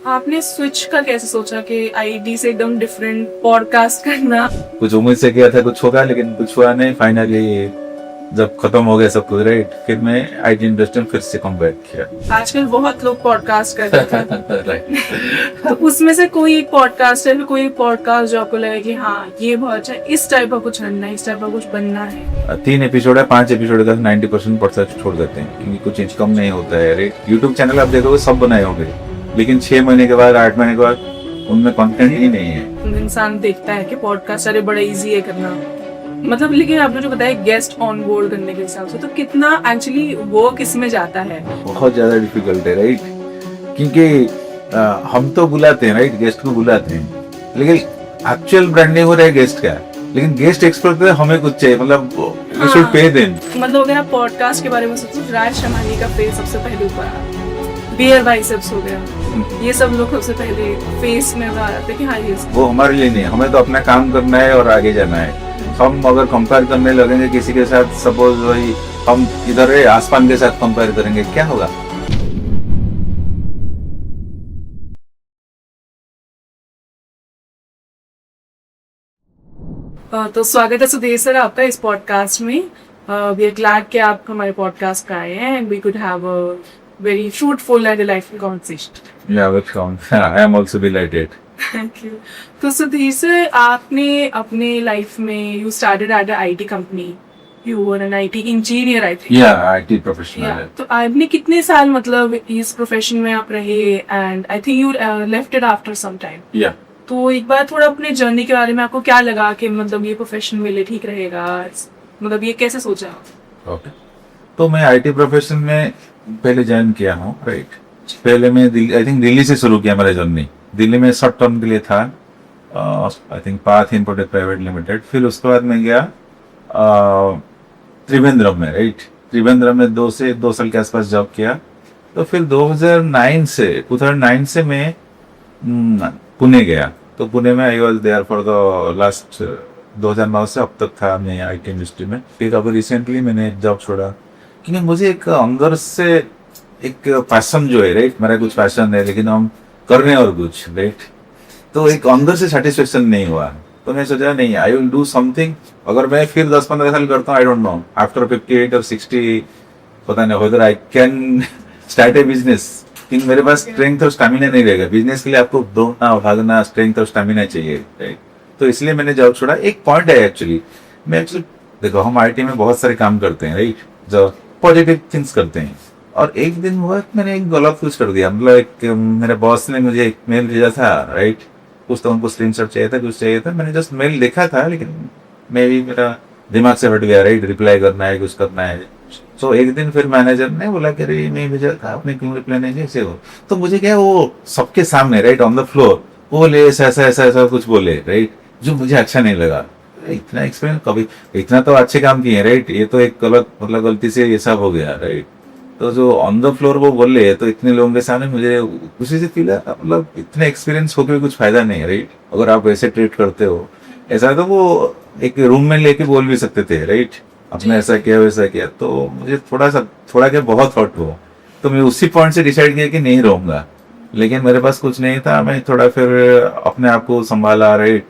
आपने स्विच का कैसे सोचा कि आईडी से एकदम डिफरेंट पॉडकास्ट करना? कुछ उम्मीद से किया था कुछ होगा, लेकिन कुछ हुआ नहीं। फाइनली जब खत्म हो गया सब कुछ, राइट, फिर मैं आईटी इंडस्ट्री में फिर से कम बैक किया। आजकल बहुत लोग पॉडकास्ट करते हैं राइट। तो उसमें से कोई एक पॉडकास्ट है, फिर कोई एक पॉडकास्ट जो आपको लगे कि हाँ ये बहुत अच्छा है, इस टाइप का कुछ करना है, इस टाइप का कुछ बनना है? 3 एपिसोड है, 5 एपिसोड का 90% प्रोसेस छोड़ देते हैं क्योंकि कुछ इनकम नहीं होता है, राइट। यूट्यूब चैनल आप देखोगे सब बनाए होंगे, लेकिन 6 महीने के बाद 8 महीने के बाद उनमें कंटेंट ही नहीं है। इंसान देखता है कि पॉडकास्ट अरे बड़ा इजी है करना, मतलब, लेकिन आपने जो बताया गेस्ट ऑन बोर्ड करने के हिसाब से, तो कितना एक्चुअली वर्क इसमें जाता है? बहुत ज्यादा डिफिकल्ट है, राइट, क्योंकि हम तो बुलाते हैं, राइट, गेस्ट को बुलाते हैं, लेकिन एक्चुअल ब्रांडिंग हो रहा है गेस्ट का, लेकिन गेस्ट एक्सपर्ट तो हमें कुछ चाहिए, मतलब वी शुड पे देम। मतलब अगर आप पॉडकास्ट के बारे में सोचो, राज शमानी का फेस सबसे पहले ऊपर आया, बियर बाइसेप्स हो गया, ये सब लोग सबसे पहले फेस में आ जाते हैं कि हाँ ये वो हमारे लिए नहीं, हमें तो अपना काम करना है और आगे जाना है। हम अगर कंपेयर करने लगेंगे किसी के साथ, सपोज वही हम इधर आसमान के साथ कंपेयर करेंगे, क्या होगा? तो स्वागत है सुधीर सर आपका इस पॉडकास्ट में। वी आर ग्लैड कि आप हमारे पॉडकास्ट पे आए हैं and we could have a very fruitful and delightful conversation. Yeah welcome, I am also delighted. Thank you. तो सुधीर सर, आपने अपने लाइफ में you started at a IT company, you were an IT engineer I think. या IT professional है। तो आपने कितने साल मतलब इस प्रोफेशन में आप रहे and I think you left it after some time? या तो एक बार थोड़ा अपने जर्नी के बारे में, आपको क्या लगा कि मतलब ये प्रोफेशन मेरे लिए ठीक रहेगा, मतलब ये कैसे सोचा? ओके, तो मैं आईटी प्रोफेशन में पहले ज्वाइन किया हूँ, राइट। पहले मैं आई थिंक दिल्ली से शुरू किया मेरा जर्नी। दिल्ली में शॉर्ट टर्म के लिए था, I think path imported private limited. फिर उसके बाद मैं गया त्रिवेंद्रम में, राइट। त्रिवेंद्रम में 2 साल के आसपास जॉब किया। तो फिर 2009 से मैं पुणे गया। तो पुणे में I was there for the last 2009 से अब तक था मैं आईटी इंडस्ट्री में। फिर अभी रिसेंटली मैंने जॉब छोड़ा क्योंकि मुझे एक अंदर से एक पैशन जो है, राइट, मेरा कुछ पैशन है लेकिन हम कर रहे हैं और कुछ, राइट, तो एक अंदर से सेटिस्फेक्शन नहीं हुआ। तो मैं सोचा नहीं, आई विल डू समथिंग। अगर मैं फिर 10-15 साल करता हूँ, आई डोंट नो, आफ्टर 58 और 60 पता नहीं whether I can start A business, क्योंकि मेरे पास स्ट्रेंथ और स्टैमिना नहीं रहेगा। बिजनेस के लिए आपको दौड़ना भागना, स्ट्रेंथ और स्टैमिना चाहिए, राइट। तो इसलिए मैंने जॉब छोड़ा। एक पॉइंट है एक्चुअली, मैं एक्चुअली देखो, हम आईटी में बहुत सारे काम करते हैं, राइट, जो पॉजिटिव थिंग्स करते हैं। और एक दिन हुआ मैंने एक गलत कुछ कर दिया, मतलब एक मेरे बॉस ने मुझे एक मेल भेजा था, राइट, कुछ तो उनको स्क्रीनशॉट चाहिए था, कुछ चाहिए था। मैंने जस्ट मेल देखा था, लेकिन मे भी मेरा दिमाग से हट गया, राइट, रिप्लाई करना है, कुछ करना है। सो एक दिन फिर मैनेजर ने बोला कि अरे नहीं भेजा था आपने, क्यों रिप्लाई नहीं ऐसे हो। तो मुझे क्या, वो सबके सामने, राइट, ऑन द फ्लोर वो बोले ऐसा ऐसा ऐसा ऐसा कुछ बोले, राइट, जो मुझे अच्छा नहीं लगा। इतना एक्सपीरियंस कभी, इतना तो अच्छे काम किए, राइट, ये तो एक गलत, मतलब गलती से ये सब हो गया, राइट। तो जो ऑन द फ्लोर वो बोले, तो इतने लोगों के सामने मुझे उसी से फील, मतलब इतने एक्सपीरियंस होकर भी कुछ फायदा नहीं है, राइट, अगर आप वैसे ट्रीट करते हो। ऐसा तो वो एक रूम में लेके बोल भी सकते थे, राइट, आपने ऐसा किया वैसा किया। तो मुझे थोड़ा क्या बहुत हर्ट हुआ। तो मैं उसी पॉइंट से डिसाइड किया कि नहीं रहूंगा, लेकिन मेरे पास कुछ नहीं था। मैं थोड़ा फिर अपने आप को संभाला, राइट,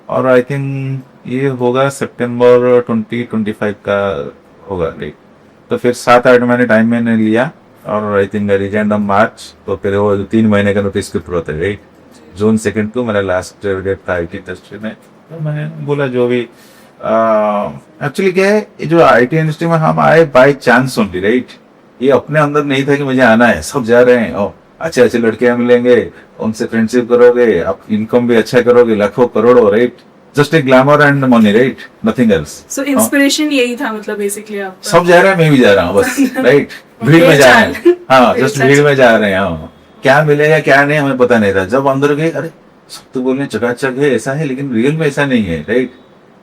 और आई थिंक ये होगा सितंबर 2025 का होगा, राइट। तो फिर 7-8 महीने टाइम मैंने लिया और I think resign on March. तो फिर वो 3 महीने का नोटिस पीरियड होता है, राइट। जून 2 को मेरा लास्ट डेट था आईटी इंडस्ट्री में। तो मैंने बोला जो भी, एक्चुअली क्या है, ये जो आईटी इंडस्ट्री में हम आए बाय चांस ओनली, राइट। ये अपने अंदर नहीं था कि मुझे आना है, सब जा रहे हैं, ओ अच्छे अच्छे लड़के मिलेंगे, उनसे फ्रेंडशिप करोगे, आप इनकम भी अच्छा करोगे, लाखों करोड़ों, right, just a glamour and money, right, nothing else. So inspiration यही था, मतलब बेसिकली आप सब जा रहे हैं, मैं भी जा रहा हूँ, बस, राइट, भीड़ में जा रहे हैं, हाँ, जस्ट भीड़ में जा रहे हैं, हाँ। क्या मिलेगा क्या नहीं हमें पता नहीं था। जब अंदर गए, अरे सब तो बोल रहे चकाचक है, ऐसा है, लेकिन रियल में ऐसा नहीं है, राइट।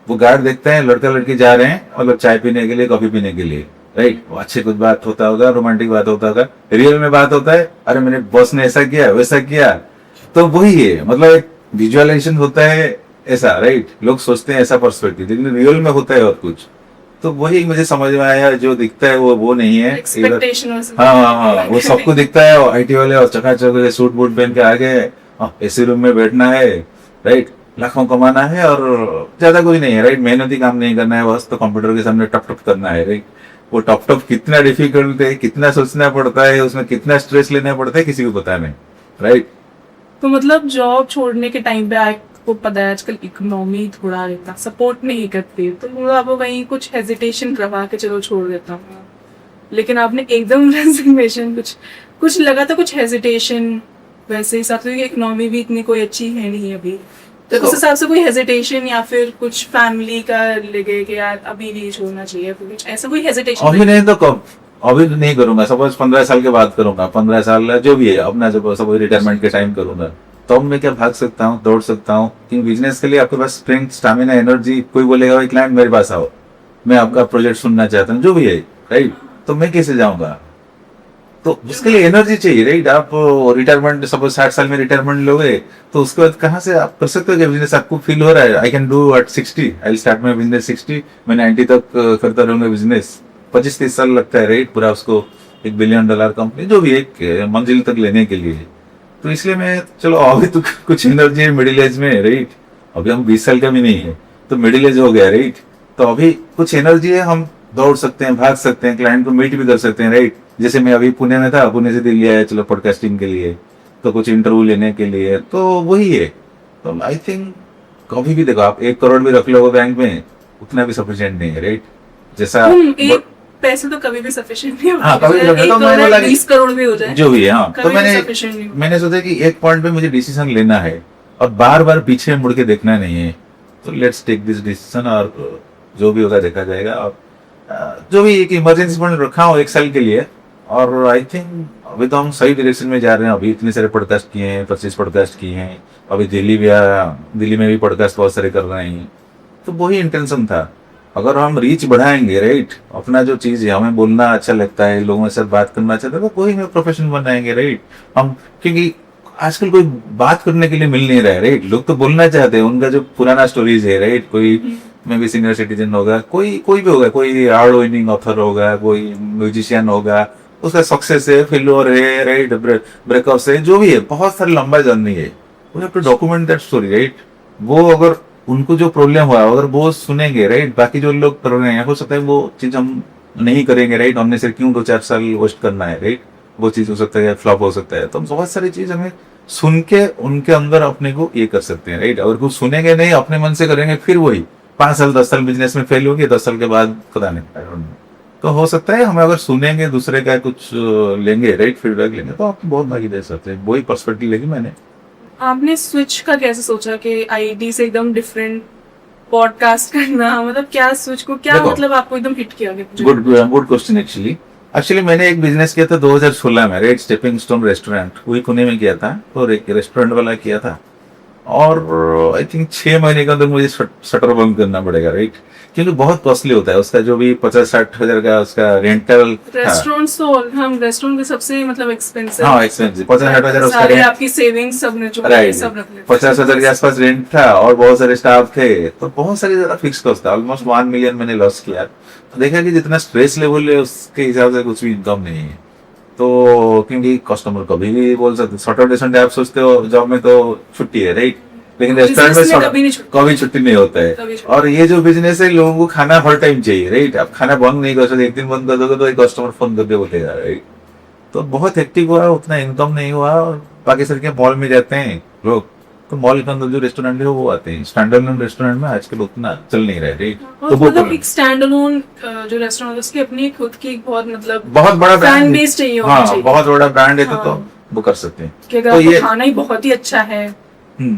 वो गार्ड देखते हैं लड़का लड़की जा रहे हैं, मतलब चाय पीने के लिए, कॉफी पीने के लिए, राइट, वो अच्छे कुछ बात होता होगा, रोमांटिक बात होता होगा, रियल में बात होता है, अरे मेरे बॉस ने ऐसा किया वैसा किया। तो वही है, मतलब एक विजुअलाइजेशन होता है ऐसा, राइट, लोग सोचते हैं ऐसा पर्सपेक्टिव, लेकिन रियल में होता है और कुछ। तो वही मुझे समझ में आया, जो दिखता है वो नहीं है। एक्सपेक्टेशन। हाँ, वो सबको दिखता है आईटी वाले और चकाचक सूट बूट पहन के आ गए, एसी रूम में बैठना है, राइट, लाखों कमाना है और ज्यादा कुछ नहीं है, राइट, मेहनती काम नहीं करना है, बस तो कंप्यूटर के सामने टप टप करना है, राइट। वो टप टप कितना डिफिकल्ट है, कितना सोचना पड़ता है, उसमें कितना स्ट्रेस लेना पड़ता है, किसी को पता नहीं, राइट। तो मतलब जॉब छोड़ने के टाइम पे आपको पता है आजकल इकोनॉमी थोड़ा रहता सपोर्ट नहीं करती, तो थोड़ा आपको कहीं कुछ हेजिटेशन करवा के चलो छोड़ देता हूँ, लेकिन आपने एकदम रेजिग्नेशन, कुछ लगा था, कुछ हेजिटेशन वैसे हिसाब से इकोनॉमी भी इतनी कोई अच्छी है नहीं अभी, तो उस हिसाब से कोई हेजिटेशन या फिर कुछ फैमिली का लगे कि यार अभी नहीं छोड़ना चाहिए, फिर कुछ ऐसा कोई हेजिटेशन? अभी नहीं तो कब, अभी तो नहीं करूंगा, सपोज 15 साल के बाद करूंगा, 15 साल जो भी है अपना, जब सपोज रिटायरमेंट के टाइम करूंगा, तो मैं क्या भाग सकता हूँ, दौड़ सकता हूँ, क्योंकि बिजनेस के लिए आपके पास स्ट्रेंथ, स्टामिना, एनर्जी, कोई बोलेगा भाई क्लाइंट मेरे पास आओ, मैं आपका प्रोजेक्ट सुनना चाहता हूँ, जो भी है, राइट, तो मैं कैसे जाऊंगा? तो उसके लिए एनर्जी चाहिए, राइट। आप रिटायरमेंट, सपोज 60 साल में रिटायरमेंट लोगे, तो उसके बाद कहाँ से आप कर सकते हो कि बिजनेस आपको फील हो रहा है, I can do at 60, I start my business 60, मैं 90 तक करता रहूंगा बिजनेस, 25-30 साल लगता है, राइट, पूरा उसको $1 बिलियन कंपनी जो भी एक मंजिल तक लेने के लिए। तो इसलिए मैं, चलो अभी तो कुछ एनर्जी है मिडिल एज में, राइट, अभी हम 20 साल का भी नहीं है, तो मिडिल एज हो गया, राइट, तो अभी कुछ एनर्जी है, हम दौड़ सकते हैं, भाग सकते हैं, क्लाइंट को मीट भी कर सकते हैं, राइट। जैसे मैं अभी पुणे में था, पुणे से दिल्ली आया, चलो पॉडकास्टिंग के लिए, तो कुछ इंटरव्यू लेने के लिए, तो वही है। तो आई थिंक कभी भी देखो, आप 1 करोड़ भी रख लो बैंक में, उतना भी सफिशिएंट नहीं है, राइट। जैसा एक पैसे तो कभी भी सफिशिएंट नहीं होता, हाँ, कभी भी रख लो, तो मैंने बोला 20 करोड़ भी हो जाए जो भी है, हाँ, तो कभी भी sufficient नहीं होता। मैंने सोचा कि एक पॉइंट पे मुझे डिसीजन लेना है और बार बार पीछे मुड़ के देखना नहीं है, तो लेट्स टेक दिस डिसीजन, और जो भी होगा देखा जाएगा। और जो भी एक इमरजेंसी फंड रखा हूँ 1 साल के लिए, और आई थिंक अभी तो हम सही डायरेक्शन में जा रहे हैं। अभी इतने सारे पॉडकास्ट किए हैं, 25 पॉडकास्ट किए हैं, अभी दिल्ली में भी पॉडकास्ट बहुत सारे कर रहे हैं, तो वही इंटेंशन था। अगर हम रीच बढ़ाएंगे, राइट, अपना जो चीज है, हमें बोलना अच्छा लगता है, लोगों के साथ बात करना अच्छा लगता है, तो वही में प्रोफेशन बनाएंगे, राइट। हम, क्योंकि आजकल कोई बात करने के लिए मिल नहीं रहा है, राइट, लोग तो बोलना चाहते हैं, उनका जो पुराना स्टोरीज है, राइट, कोई में भी सीनियर सिटीजन होगा, कोई भी होगा, कोई अवार्ड विनिंग ऑथर होगा, कोई म्यूजिशियन होगा, उसका सक्सेस है, फेल्योर है, राइट, ब्रेकअप्स है, जो भी है, बहुत सारी लंबा जर्नी है, we have to document that story, right. वो अगर उनको जो प्रॉब्लम हुआ, अगर वो सुनेंगे, राइट, बाकी जो लोग कर रहे हैं, हो सकता है वो चीज हम नहीं करेंगे, राइट, हमने सिर्फ क्यों 2-4 साल वेस्ट करना है, राइट, वो चीज हो सकता है फ्लॉप हो सकता है। तो हम बहुत सारी चीज हमें सुन के उनके अंदर अपने को ये कर सकते हैं, राइट। अगर कुछ सुनेंगे नहीं, अपने मन से करेंगे, फिर वही 5 साल 10 साल बिजनेस में फेल होगी, 10 साल के बाद पता नहीं। तो हो सकता है हमें अगर सुनेंगे, दूसरे का कुछ लेंगे, राइट, फीडबैक लेंगे, तो आप बहुत भागी दे सकते हैं। वही पर्सपेक्टिव लेके मैंने। आपने स्विच का कैसे सोचा कि आईटी से एकदम डिफरेंट पॉडकास्ट करना, मतलब क्या स्विच को, क्या मतलब आपको एकदम हिट किया? Good question. एक्चुअली मैंने एक बिजनेस किया था 2016 में, राइट, स्टेपिंग स्टोन रेस्टोरेंट, वही पुणे में किया था, और एक रेस्टोरेंट वाला किया था, और आई थिंक 6 महीने के अंदर मुझे शटर बंद करना पड़ेगा, राइट, क्योंकि बहुत कॉस्टली होता है उसका, जो भी 50-60 हजार का उसका रेंटल। रेस्टोरेंट्स तो हम रेस्टोरेंट के सबसे मतलब एक्सपेंसिव, हाँ, एक्सपेंसिव, 50-60 हजार उसका रेंट, आपकी सेविंग्स सब ने जो सब रख लिया, 50 हजार के आसपास रेंट था, और बहुत सारे स्टाफ थे, तो बहुत सारी ज्यादा फिक्स कॉस्ट था, ऑलमोस्ट 1 मिलियन मैंने लॉस किया। तो देखा कि जितना स्ट्रेस लेवल है उसके हिसाब से कुछ भी इनकम नहीं है, तो क्योंकि कस्टमर कभी भी बोल सकते, सैटरडे संडे आप सोचते हो जॉब में तो छुट्टी है, राइट, लेकिन रेस्टोरेंट में कभी छुट्टी नहीं होता है। और ये जो बिजनेस है, लोगों को खाना हर टाइम चाहिए, राइट, आप खाना बंद नहीं कर सकते, एक दिन बंद कर दोगे तो एक कस्टमर फोन करके बोलेगा, राइट। तो बहुत हेक्टिक हुआ, उतना इनकम नहीं हुआ, और बाकी सर के मॉल में जाते हैं लोग, तो मॉल के अंदर जो रेस्टोरेंट है वो आते हैं, स्टैंडअलोन रेस्टोरेंट में आजकल उतना चल नहीं रहा है, राइट। तो मतलब एक स्टैंडअलोन जो रेस्टोरेंट, उसकी अपनी खुद की बहुत मतलब बहुत बड़ा फैन बेस चाहिए, हाँ, बहुत बड़ा ब्रांड है, तो वो कर सकते हैं। कि अगर ये खाना ही बहुत ही अच्छा है,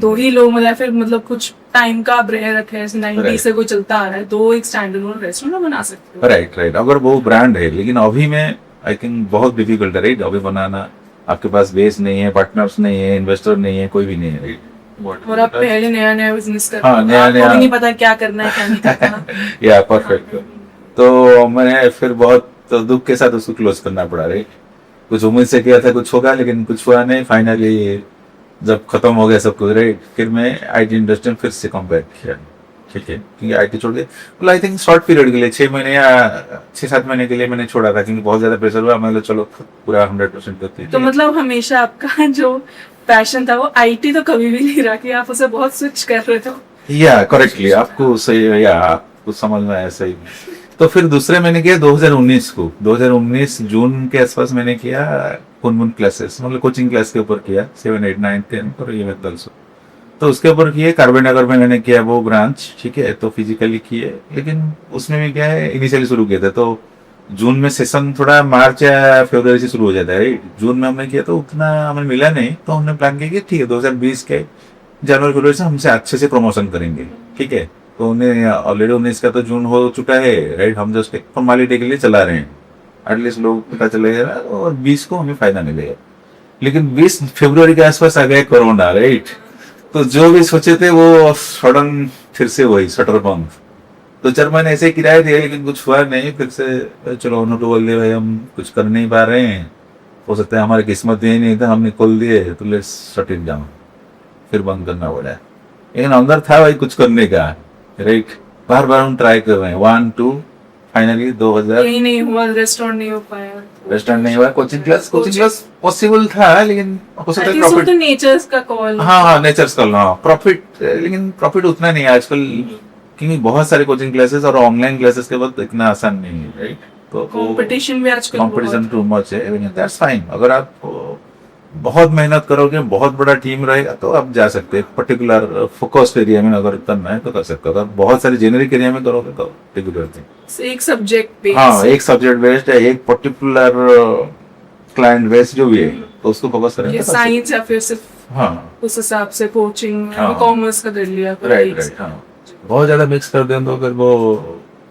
तो ही लोग मतलब कुछ टाइम का आप रह रखे हैं, 90 से कोई चलता आ रहा है, तो एक स्टैंडअलोन रेस्टोरेंट बना सकते हो, राइट, अगर वो ब्रांड है। लेकिन अभी में आई थिंक बहुत डिफिकल्ट है, राइट, अभी बनाना, आपके पास बेस नहीं है, पार्टनर्स नहीं है, इन्वेस्टर नहीं है, कोई भी नहीं है, राइट। और आप पहले नया बिजनेस कर, हाँ, नया आपको नहीं पता क्या करना है, क्या नहीं करना। या परफेक्ट। तो मैंने फिर बहुत दुख के साथ उसको क्लोज करना पड़ा, राइट। कुछ उम्मीद से किया था कुछ होगा, लेकिन कुछ हुआ नहीं। फाइनली जब खत्म हो गया सब कुछ, राइट, फिर मैं आईटी इंडस्ट्री में फिर से कम बैक किया ठीक है, क्योंकि आईटी छोड़ दिया। मतलब आई थिंक शॉर्ट पीरियड के लिए 6 महीने या 6-7 महीने के लिए मैंने छोड़ा था, क्योंकि बहुत ज्यादा प्रेशर हुआ। मतलब चलो पूरा 100% करते तो मतलब हमेशा आपका जो पैशन था वो आईटी तो कभी भी नहीं रहा कि आप उसे बहुत स्विच कर रहे थे। या करेक्टली आपको सही, या आपको समझ में आया सही। तो फिर दूसरे मैंने किया 2019 को, 2019 जून के आसपास मैंने किया कुनमुन क्लासेस, मतलब कोचिंग क्लास के ऊपर किया 7, 8, 9, 10 और 11 ऑल्सो। तो उसके ऊपर किए कार्बन नगर में मैंने किया वो ब्रांच, ठीक है। तो फिजिकली किए, लेकिन उसमें भी क्या है, इनिशियली शुरू किया था तो जून में सेशन थोड़ा मार्च या फरवरी से शुरू हो जाता है, राइट। जून में हमने किया तो उतना हमें मिला नहीं, तो हमने प्लान किया कि ठीक है 2020 के जनवरी फरवरी से हमसे अच्छे से प्रमोशन करेंगे, ठीक है। तो उन्हें ऑलरेडी 19 का तो जून हो चुका है, राइट। हम जस्ट एक फॉर्मेलिटी के लिए चला रहे हैं, एटलीस्ट लोग पता चलेगा, और 20 को हमें फायदा मिलेगा। लेकिन 20 फरवरी के आसपास आ गया कोरोना, राइट। तो जो भी सोचे थे वो सडन फिर से वही शटर बंद। तो 4 महीने ऐसे किराए दिए, लेकिन कुछ हुआ नहीं। फिर से चलो उन्होंने तो बोल दिया भाई हम कुछ कर नहीं पा रहे हैं, हो सकता है हमारी किस्मत में ही नहीं था, हमने खोल दिए तो लेट्स शट इट डाउन, फिर बंद करना पड़ा। लेकिन अंदर था भाई कुछ करने का, राइट। बार बार हम ट्राई कर रहे हैं, 1, 2, फाइनली 2000 यही नहीं हुआ, रेस्टोरेंट नहीं हो पाया। रेस्टोरेंट नहीं हुआ, कोचिंग क्लास पॉसिबल था, लेकिन हो सकता है प्रॉफिट, नेचर्स का कॉल। हाँ नेचर्स कर लो, प्रॉफिट, लेकिन प्रॉफिट उतना नहीं है आजकल, क्योंकि बहुत सारे कोचिंग क्लासेस और ऑनलाइन क्लासेस के बाद इतना आसान नहीं है, राइट। तो कंपटीशन भी आजकल कंपटीशन टू मच है, लेकिन दैट्स फाइन। अगर आप बहुत मेहनत करोगे, बहुत बड़ा टीम रहेगा, तो आप जा सकते हैं। पर्टिकुलर फोकस्ड एरिया में अगर करना है तो कर सकते हो। अगर बहुत सारे जेनेरिक एरिया में करोगे तो पर्टिकुलर थिंग, एक सब्जेक्ट बेस्ड, हाँ एक सब्जेक्ट बेस्ड है, एक पर्टिकुलर क्लाइंट बेस्ड जो भी है, तो उसको फोकस करेंगे। साइंस या फिर सिर्फ हाँ उस हिसाब से कोचिंग, हाँ। कॉमर्स का कर लिया, राइट राइट, हाँ बहुत ज्यादा मिक्स कर दें तो फिर वो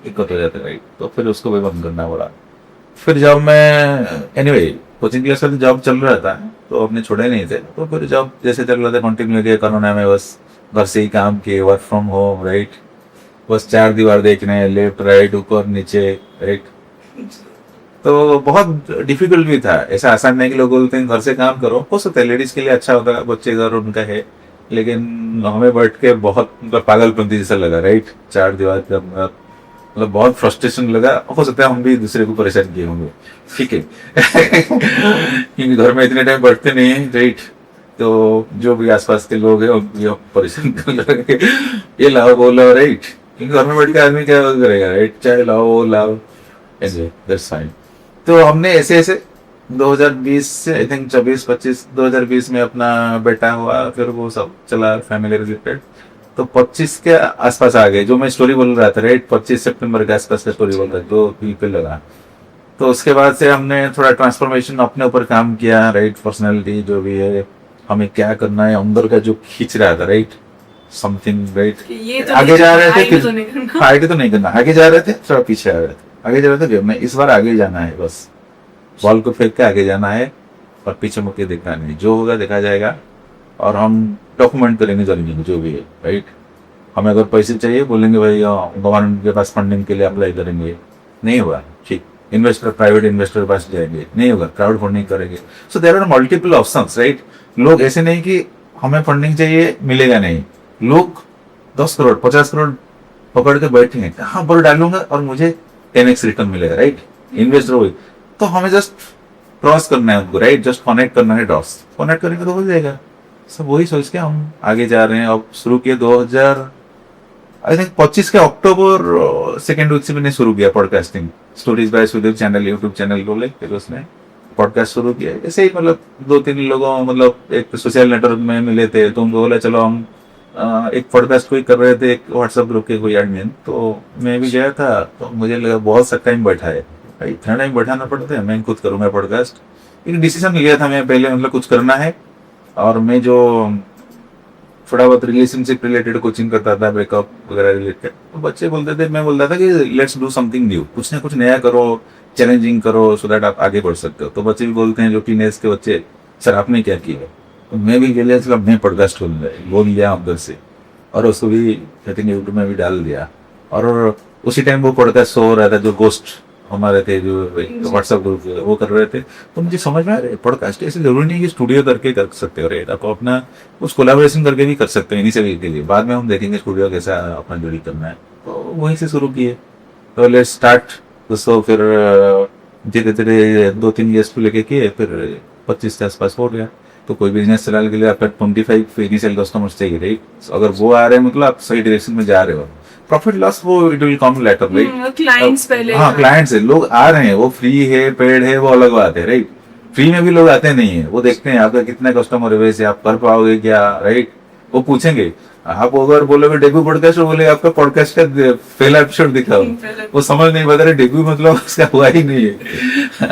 दिक्कत हो जाती है, राइट। तो फिर उसको भी बंद करना पड़ा। फिर जब मैं एनीवे कोचिंग क्लास में जॉब चल रहा था, तो अपने छोड़े नहीं थे, तो फिर जॉब जैसे चल रहा था कंटिन्यू किया। कोरोना में बस घर से ही काम किए, वर्क फ्रॉम होम, राइट। बस 4 दीवार देखने, लेफ्ट राइट ऊपर नीचे, राइट। तो बहुत डिफिकल्ट भी था, ऐसा आसान नहीं कि लोग बोलते हैं घर से काम करो, हो सकता है लेडीज के लिए अच्छा होता है, बच्चे घर उनका है, लेकिन हमें बैठ के बहुत मतलब पागलपंती जैसा लगा, राइट। 4 दीवार के अंदर मतलब बहुत फ्रस्ट्रेशन लगा। हो सकता है हम भी दूसरे को परेशान किए होंगे, ठीक है। क्योंकि घर में इतने टाइम बैठते नहीं है, राइट। तो जो भी आसपास के लोग हैं उनको परेशान करने लगे, ये लाओ वो लाओ, राइट। क्योंकि घर में बैठ के आदमी क्या करेगा, राइट। चाय लाओ वो लाओ, ऐसे दैट्स फाइन। तो हमने ऐसे ऐसे 2020 से आई थिंक 24-25 2020 में अपना बेटा हुआ, फिर वो सब चला फैमिली रिलेटेड। तो 25 के आसपास आ गए, जो मैं स्टोरी बोल रहा था, राइट। 25 सितंबर के आसपास का स्टोरी बोल रहा था, तो पे लगा। तो उसके बाद से हमने थोड़ा ट्रांसफॉर्मेशन अपने ऊपर काम किया, राइट। पर्सनालिटी जो भी है, हमें क्या करना है, अंदर का जो खींच रहा था, राइट, समथिंग, राइट। ये तो आगे जा रहे थे, आगे तो नहीं करना, आगे तो नहीं करना, आगे जा रहे थे, थोड़ा पीछे आ रहे थे, आगे जा रहे थे। मैं इस बार आगे जाना है, बस बॉल को फेंक के आगे जाना है और पीछे मुड़ के देखना नहीं, जो होगा देखा जाएगा। और हम डॉक्यूमेंट करेंगे जरूरी जो भी है, राइट। हमें अगर पैसे चाहिए बोलेंगे भाई गवर्नमेंट के पास फंडिंग के लिए अप्लाई करेंगे, नहीं होगा, ठीक। इन्वेस्टर, प्राइवेट इन्वेस्टर के पास जाएंगे, नहीं होगा, क्राउड फंडिंग करेंगे। So there are multiple options, right. लोग ऐसे नहीं कि हमें फंडिंग चाहिए मिलेगा नहीं, लोग 10 करोड़ 50 करोड़ पकड़ के बैठेंगे, कहाँ पर डालूंगा और मुझे 10x रिटर्न मिलेगा, राइट। इन्वेस्टर हुई तो हमें जस्ट क्रॉस करना है उनको, राइट। जस्ट कनेक्ट करना है, डॉट्स कनेक्ट करेंगे तो हो जाएगा। सब वही सोच के हम आगे जा रहे हैं। अब शुरू किए 2000 आई थिंक 25 के अक्टूबर सेकेंड वीक से मैंने शुरू किया podcasting, stories bye Sudev channel, YouTube channel बोले, फिर उसमें पॉडकास्ट शुरू किया। ऐसे ही मतलब 2-3 लोगों, मतलब एक सोशल नेटवर्क में मिले थे, तो उनको बोला चलो हम एक पॉडकास्ट कोई कर रहे थे, एक व्हाट्सएप ग्रुप के कोई एडमिन, तो मैं भी गया था। तो मुझे लगा बहुत सा टाइम बैठा है, इतना टाइम बैठाना पड़ता है, मैं खुद करूँगा पॉडकास्ट। एक डिसीजन लिया था मैं पहले, मतलब कुछ करना है। और मैं जो थोड़ा बहुत रिलेशनशिप रिलेटेड कोचिंग करता था, ब्रेकअप वगैरह रिलेटेड, तो बच्चे बोलते थे, मैं बोलता था कि लेट्स डू समथिंग न्यू, कुछ ना कुछ नया करो, चैलेंजिंग करो, सो दैट आप आगे बढ़ सकते हो। तो बच्चे भी बोलते हैं, जो टीनेज के बच्चे, सर आपने क्या किया। तो मैं भी गया, मतलब मैं पॉडकास्ट बोल लिया अंदर से, और उसको भी आई थिंक यूट्यूब में भी डाल दिया। और उसी टाइम वो पॉडकास्ट शो हो रहा था, जो गोस्ट हमारे थे जो व्हाट्सएप ग्रुप वो कर रहे थे, तो मुझे समझ में आ रहा है पॉडकास्ट ऐसे जरूरी नहीं कि स्टूडियो करके कर सकते हो, राइट? आप अपना कुछ कोलैबोरेशन करके भी कर सकते हो इनिशियली के लिए, बाद में हम देखेंगे स्टूडियो कैसा अपना जोड़ी करना है। तो वहीं से शुरू किए, तो लेट्स स्टार्ट दोस्तों। फिर धीरे धीरे 2-3 गेस्ट को लेके किए, फिर 25 के आसपास हो गया। तो कोई बिजनेस चलाने के लिए आपका 25 इनिशियल कस्टमर्स चाहिए, राइट? अगर वो आ रहे हैं मतलब आप सही डायरेक्शन में जा रहे हो। प्रॉफिट लॉस वो it will come later, right? Clients पहले, हाँ, क्लाइंट्स है, लोग आ रहे हैं, वो फ्री है पेड है वो अलग बात है, राइट? फ्री में भी लोग आते नहीं है, वो देखते हैं आपका कितना कस्टमर है, वैसे आप कर पाओगे क्या, राइट? वो पूछेंगे। आप अगर बोलोगे डेब्यू पॉडकास्ट, वो बोले आपका पॉडकास्ट का पहला एपिसोड दिखाओ, वो समझ नहीं पता रहे डेब्यू मतलब उसका हुआ ही नहीं है।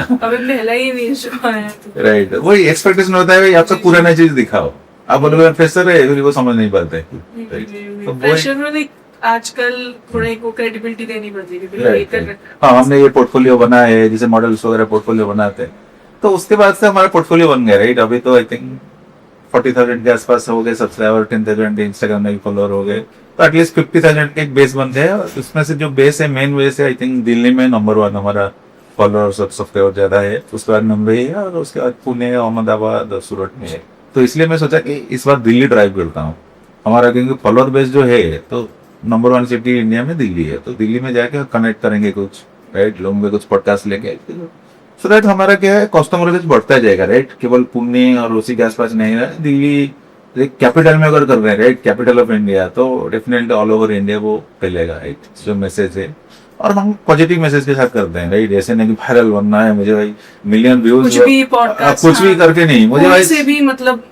अभी पहला ही नहीं शो आया तो। राइट, वही एक्सपेक्टेशन होता है भाई आपका पुराना चीज दिखाओ। आप बोलोगे फ्रेशर है, फिर वो समझ नहीं पाते। तो प्रेशर में देख, आजकल थोड़ा को क्रेडिबिलिटी देनी पड़ती है कि भैया ये कर रहे हैं। हाँ, हमने ये पोर्टफोलियो बनाया है, जैसे मॉडल्स वगैरह पोर्टफोलियो बनाते हैं, तो उसके बाद से हमारा पोर्टफोलियो बन गया, राइट? अभी तो आई थिंक 40,000 के आसपास हो गए सब्सक्राइबर, 10,000 इंस्टाग्राम में फॉलोअर हो गए, तो एटलीस्ट 50,000 के एक बेस बन गया। उसमें से जो बेस है, मेन बेस है, आई थिंक दिल्ली में नंबर 1 हमारा फॉलोअर्स और सब्सक्राइबर ज्यादा है, उसके बाद मुंबई है, और उसके बाद पुणे, अहमदाबाद, सूरत में है। तो इसलिए मैं सोचा कि इस बार दिल्ली ड्राइव करता हूँ हमारा, क्योंकि फॉलोअर बेस जो है तो नंबर 1 सिटी इंडिया में दिल्ली है, तो दिल्ली में जाके कनेक्ट करेंगे कुछ, राइट? लोगों में कुछ पॉडकास्ट लेके, सो दैट हमारा क्या है, कस्टमर बेस बढ़ता जाएगा, राइट? केवल पुणे और उसी के आसपास नहीं है, दिल्ली एक कैपिटल में अगर कर रहे हैं, राइट? कैपिटल ऑफ इंडिया, तो डेफिनेटली ऑल ओवर इंडिया वो फैलेगा, राइट? जो मैसेज है, और हम पॉजिटिव मैसेज के साथ करते हैं, राइट? ऐसे नहीं कि वायरल बनना है मुझे भाई, मिलियन व्यूज, कुछ भी पॉडकास्ट, कुछ भी करके नहीं, मुझे भाई से भी मतलब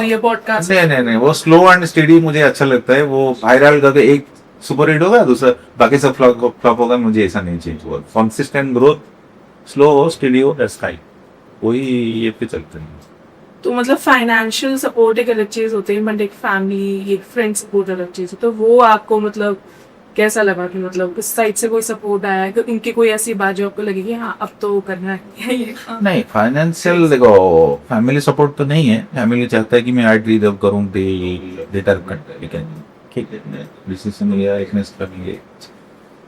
ये पॉडकास्ट नहीं, वो स्लो एंड स्टेडी मुझे अच्छा लगता है। वो वायरल करके एक सुपर हिट होगा, दूसरा बाकी सब फ्लॉप होगा, मुझे ऐसा नहीं चाहिए। वो कंसिस्टेंट ग्रोथ, स्लो हो, स्टेडी हो, दैट्स फाइन, वही ये पे चलते हैं। तो मतलब फाइनेंशियल सपोर्ट एक अलग चीज होती है, बट एक फैमिली, एक फ्रेंड सपोर्ट अलग चीज है। तो वो आपको मतलब कैसा लगा कि मतलब इस साइड से कोई सपोर्ट आया है, इनकी कोई ऐसी बात जो आपको लगी कि हाँ अब तो करना है ये? नहीं, फाइनेंशियल देखो, फैमिली सपोर्ट तो नहीं है। फैमिली चाहता है कि मैं आईटी जॉब करूं, डेटा कट, लेकिन ठीक है, डिसीजन लिया एक ने फैमिली,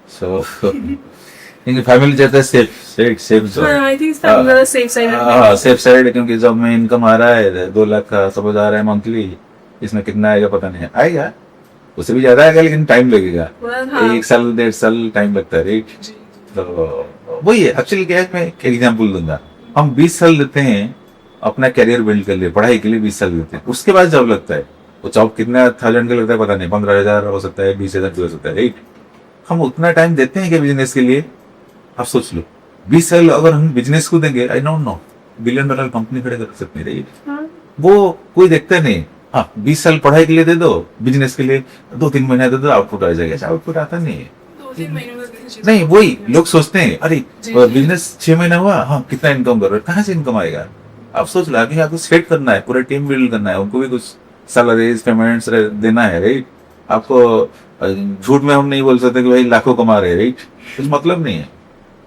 सो क्योंकि फैमिली चाहता है safe zone. I think family safe side है। हाँ, सेफ साइड, क्योंकि जब में इनकम आ रहा है 2 लाख का सपोज आ रहा है मंथली, इसमें कितना आएगा पता नहीं, आएगा उससे भी ज्यादा आएगा, लेकिन टाइम लगेगा। हाँ। 1 साल 1.5 साल टाइम लगता है, राइट? तो वही है एक्चुअली। क्या है, मैं एक एग्जाम्पल दूंगा। हम 20 साल देते हैं अपना कैरियर बिल्ड कर लिए, पढ़ाई के लिए 20 साल देते हैं, उसके बाद जॉब लगता है। वो जॉब कितना 1000 का लगता है पता नहीं, 15,000 हो सकता है, 20,000 भी हो सकता है, राइट? हम उतना टाइम देते हैं क्या बिजनेस के लिए? आप सोच लो, 20 साल अगर हम बिजनेस को देंगे, आई डोंट नो, $1 बिलियन कंपनी खड़े कर सकते हैं, राइट? वो कोई देखता नहीं। हाँ, 20 साल पढ़ाई के लिए दे दो, बिजनेस के लिए 2-3 महीने दे दो, आउटपुट आ जाएगा। आउटपुट आता नहीं है, 2-3 महीने में नहीं, वही लोग सोचते हैं, अरे बिजनेस 6 महीना हुआ, हाँ कितना इनकम कर रहे हो, कहाँ से इनकम आएगा? आप सोच लो, अभी आपको सेट करना है, पूरा टीम बिल्ड करना है, उनको भी कुछ सैलरीज पेमेंट्स देना है, राइट? आपको झूठ में हम नहीं बोल सकते कि भाई लाखों कमा रहे हैं, राइट? कुछ मतलब नहीं है।